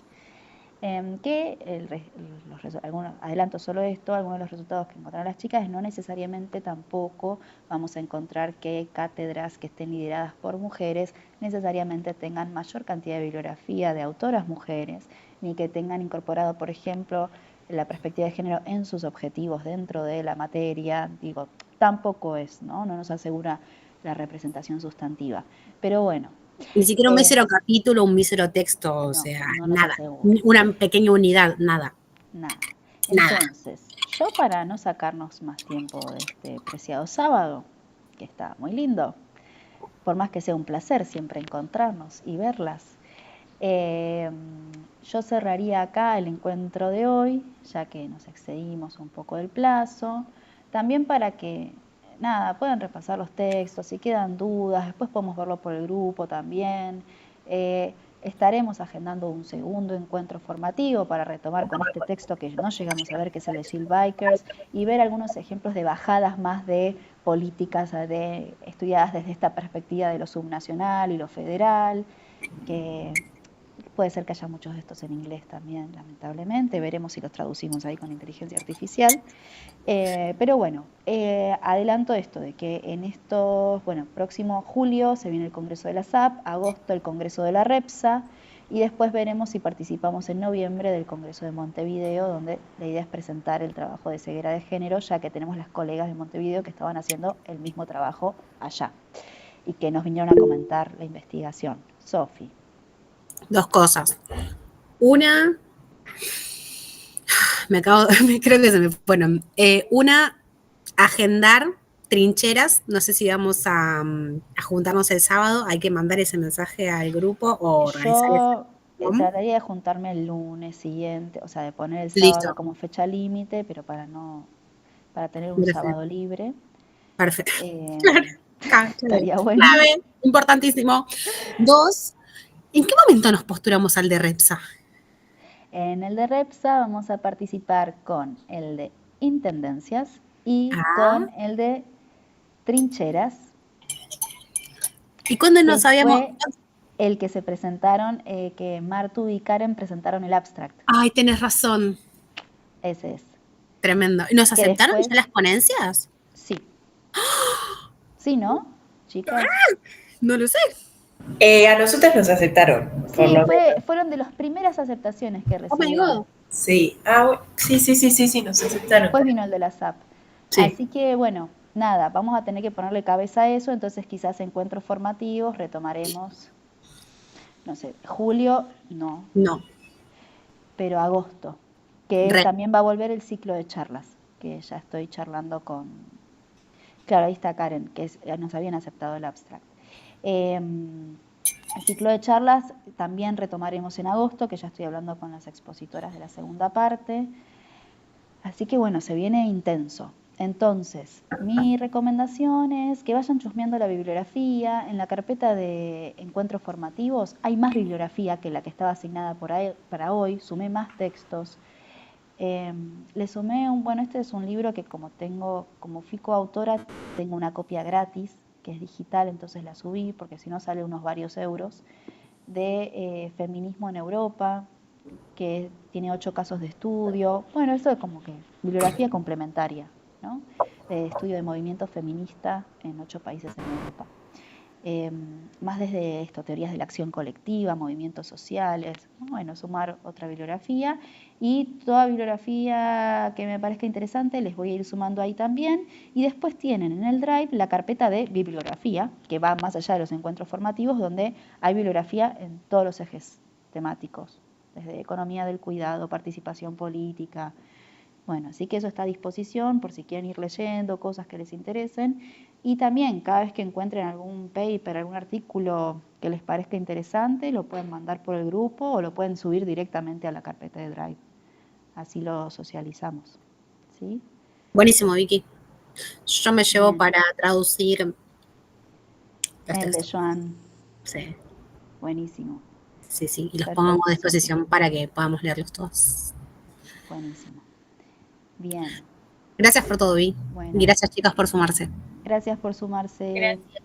que adelanto solo esto, algunos de los resultados que encontraron las chicas es no necesariamente tampoco vamos a encontrar que cátedras que estén lideradas por mujeres necesariamente tengan mayor cantidad de bibliografía de autoras mujeres, ni que tengan incorporado, por ejemplo, la perspectiva de género en sus objetivos dentro de la materia, digo, tampoco es, ¿no? No nos asegura la representación sustantiva. Pero bueno, Ni siquiera un mísero capítulo, un mísero texto, o no, sea, no nos nada. asegura. Una pequeña unidad, nada. Nada. Nada. Entonces, yo para no sacarnos más tiempo de este preciado sábado, que está muy lindo, por más que sea un placer siempre encontrarnos y verlas, yo cerraría acá el encuentro de hoy, ya que nos excedimos un poco del plazo, también para que, nada, puedan repasar los textos, si quedan dudas, después podemos verlo por el grupo también. Estaremos agendando un segundo encuentro formativo para retomar con este texto que no llegamos a ver, que es el de Jill Bikers, y ver algunos ejemplos de bajadas más de políticas estudiadas desde esta perspectiva de lo subnacional y lo federal, que puede ser que haya muchos de estos en inglés también, lamentablemente. Veremos si los traducimos ahí con inteligencia artificial. Pero bueno, adelanto esto de que en estos, bueno, próximo julio se viene el Congreso de la SAP, agosto el Congreso de la REPSA, y después veremos si participamos en noviembre del Congreso de Montevideo, donde la idea es presentar el trabajo de ceguera de género, ya que tenemos las colegas de Montevideo que estaban haciendo el mismo trabajo allá y que nos vinieron a comentar la investigación. Sofi. Dos cosas. Una, creo que se me, bueno, una, agendar Trincheras. No sé si vamos a juntarnos el sábado. Hay que mandar ese mensaje al grupo o organizar Yo eso. trataría de juntarme el lunes siguiente, o sea, de poner el sábado Listo. como fecha límite, pero para tener un Perfecto. sábado libre. Perfecto. Claro, estaría bueno. Clave, importantísimo. 2, ¿en qué momento nos postulamos al de Repsa? En el de Repsa vamos a participar con el de Intendencias y con el de Trincheras, ¿Y cuándo que nos habíamos...? fue el que se presentaron, que Martu y Karen presentaron el abstract. Ay, tenés razón. Ese es. Tremendo. ¿Y nos Que aceptaron después- ya las ponencias? Sí. ¿Sí, no, chicas? No lo sé. A nosotros nos aceptaron. Por Sí, lo menos. fueron de las primeras aceptaciones que Oh my recibimos. God. Sí. Sí, nos aceptaron. Después vino el de la SAP. Sí. Así que, bueno, nada, vamos a tener que ponerle cabeza a eso, entonces quizás encuentros formativos retomaremos, no sé, julio, no, No. pero agosto, que Re. también va a volver el ciclo de charlas, que ya estoy charlando con... Claro, ahí está Karen, que nos habían aceptado el abstract. El ciclo de charlas también retomaremos en agosto, que ya estoy hablando con las expositoras de la segunda parte. Así que bueno, se viene intenso. Entonces, mi recomendación es que vayan chusmeando la bibliografía. En la carpeta de encuentros formativos hay más bibliografía que la que estaba asignada para hoy. Sumé más textos. Le sumé este es un libro que como fui coautora, tengo una copia gratis, que es digital, entonces la subí, porque si no sale unos varios euros, de feminismo en Europa, que tiene 8 casos de estudio. Bueno, eso es como que bibliografía complementaria, ¿no? De estudio de movimiento feminista en 8 países en Europa. Más desde esto, teorías de la acción colectiva, movimientos sociales, bueno, sumar otra bibliografía y toda bibliografía que me parezca interesante les voy a ir sumando ahí también, y después tienen en el Drive la carpeta de bibliografía, que va más allá de los encuentros formativos, donde hay bibliografía en todos los ejes temáticos, desde economía del cuidado, participación política. Bueno, así que eso está a disposición por si quieren ir leyendo cosas que les interesen. Y también, cada vez que encuentren algún paper, algún artículo que les parezca interesante, lo pueden mandar por el grupo o lo pueden subir directamente a la carpeta de Drive. Así lo socializamos. ¿Sí? Buenísimo, Vicky. Yo me llevo Bien. para traducir los El de textos. Joan. Sí, Buenísimo. sí, sí. Y los Perfecto, pongamos a disposición para que podamos leerlos todos. Buenísimo. Bien. Gracias por todo, Vi. Bueno. Y gracias, chicas, por sumarse. Gracias por sumarse. Gracias.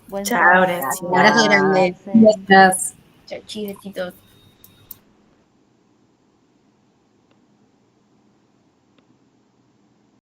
Buen Chao, sábado. gracias. Un abrazo grande. Cuídense. Gracias. Chau, besitos.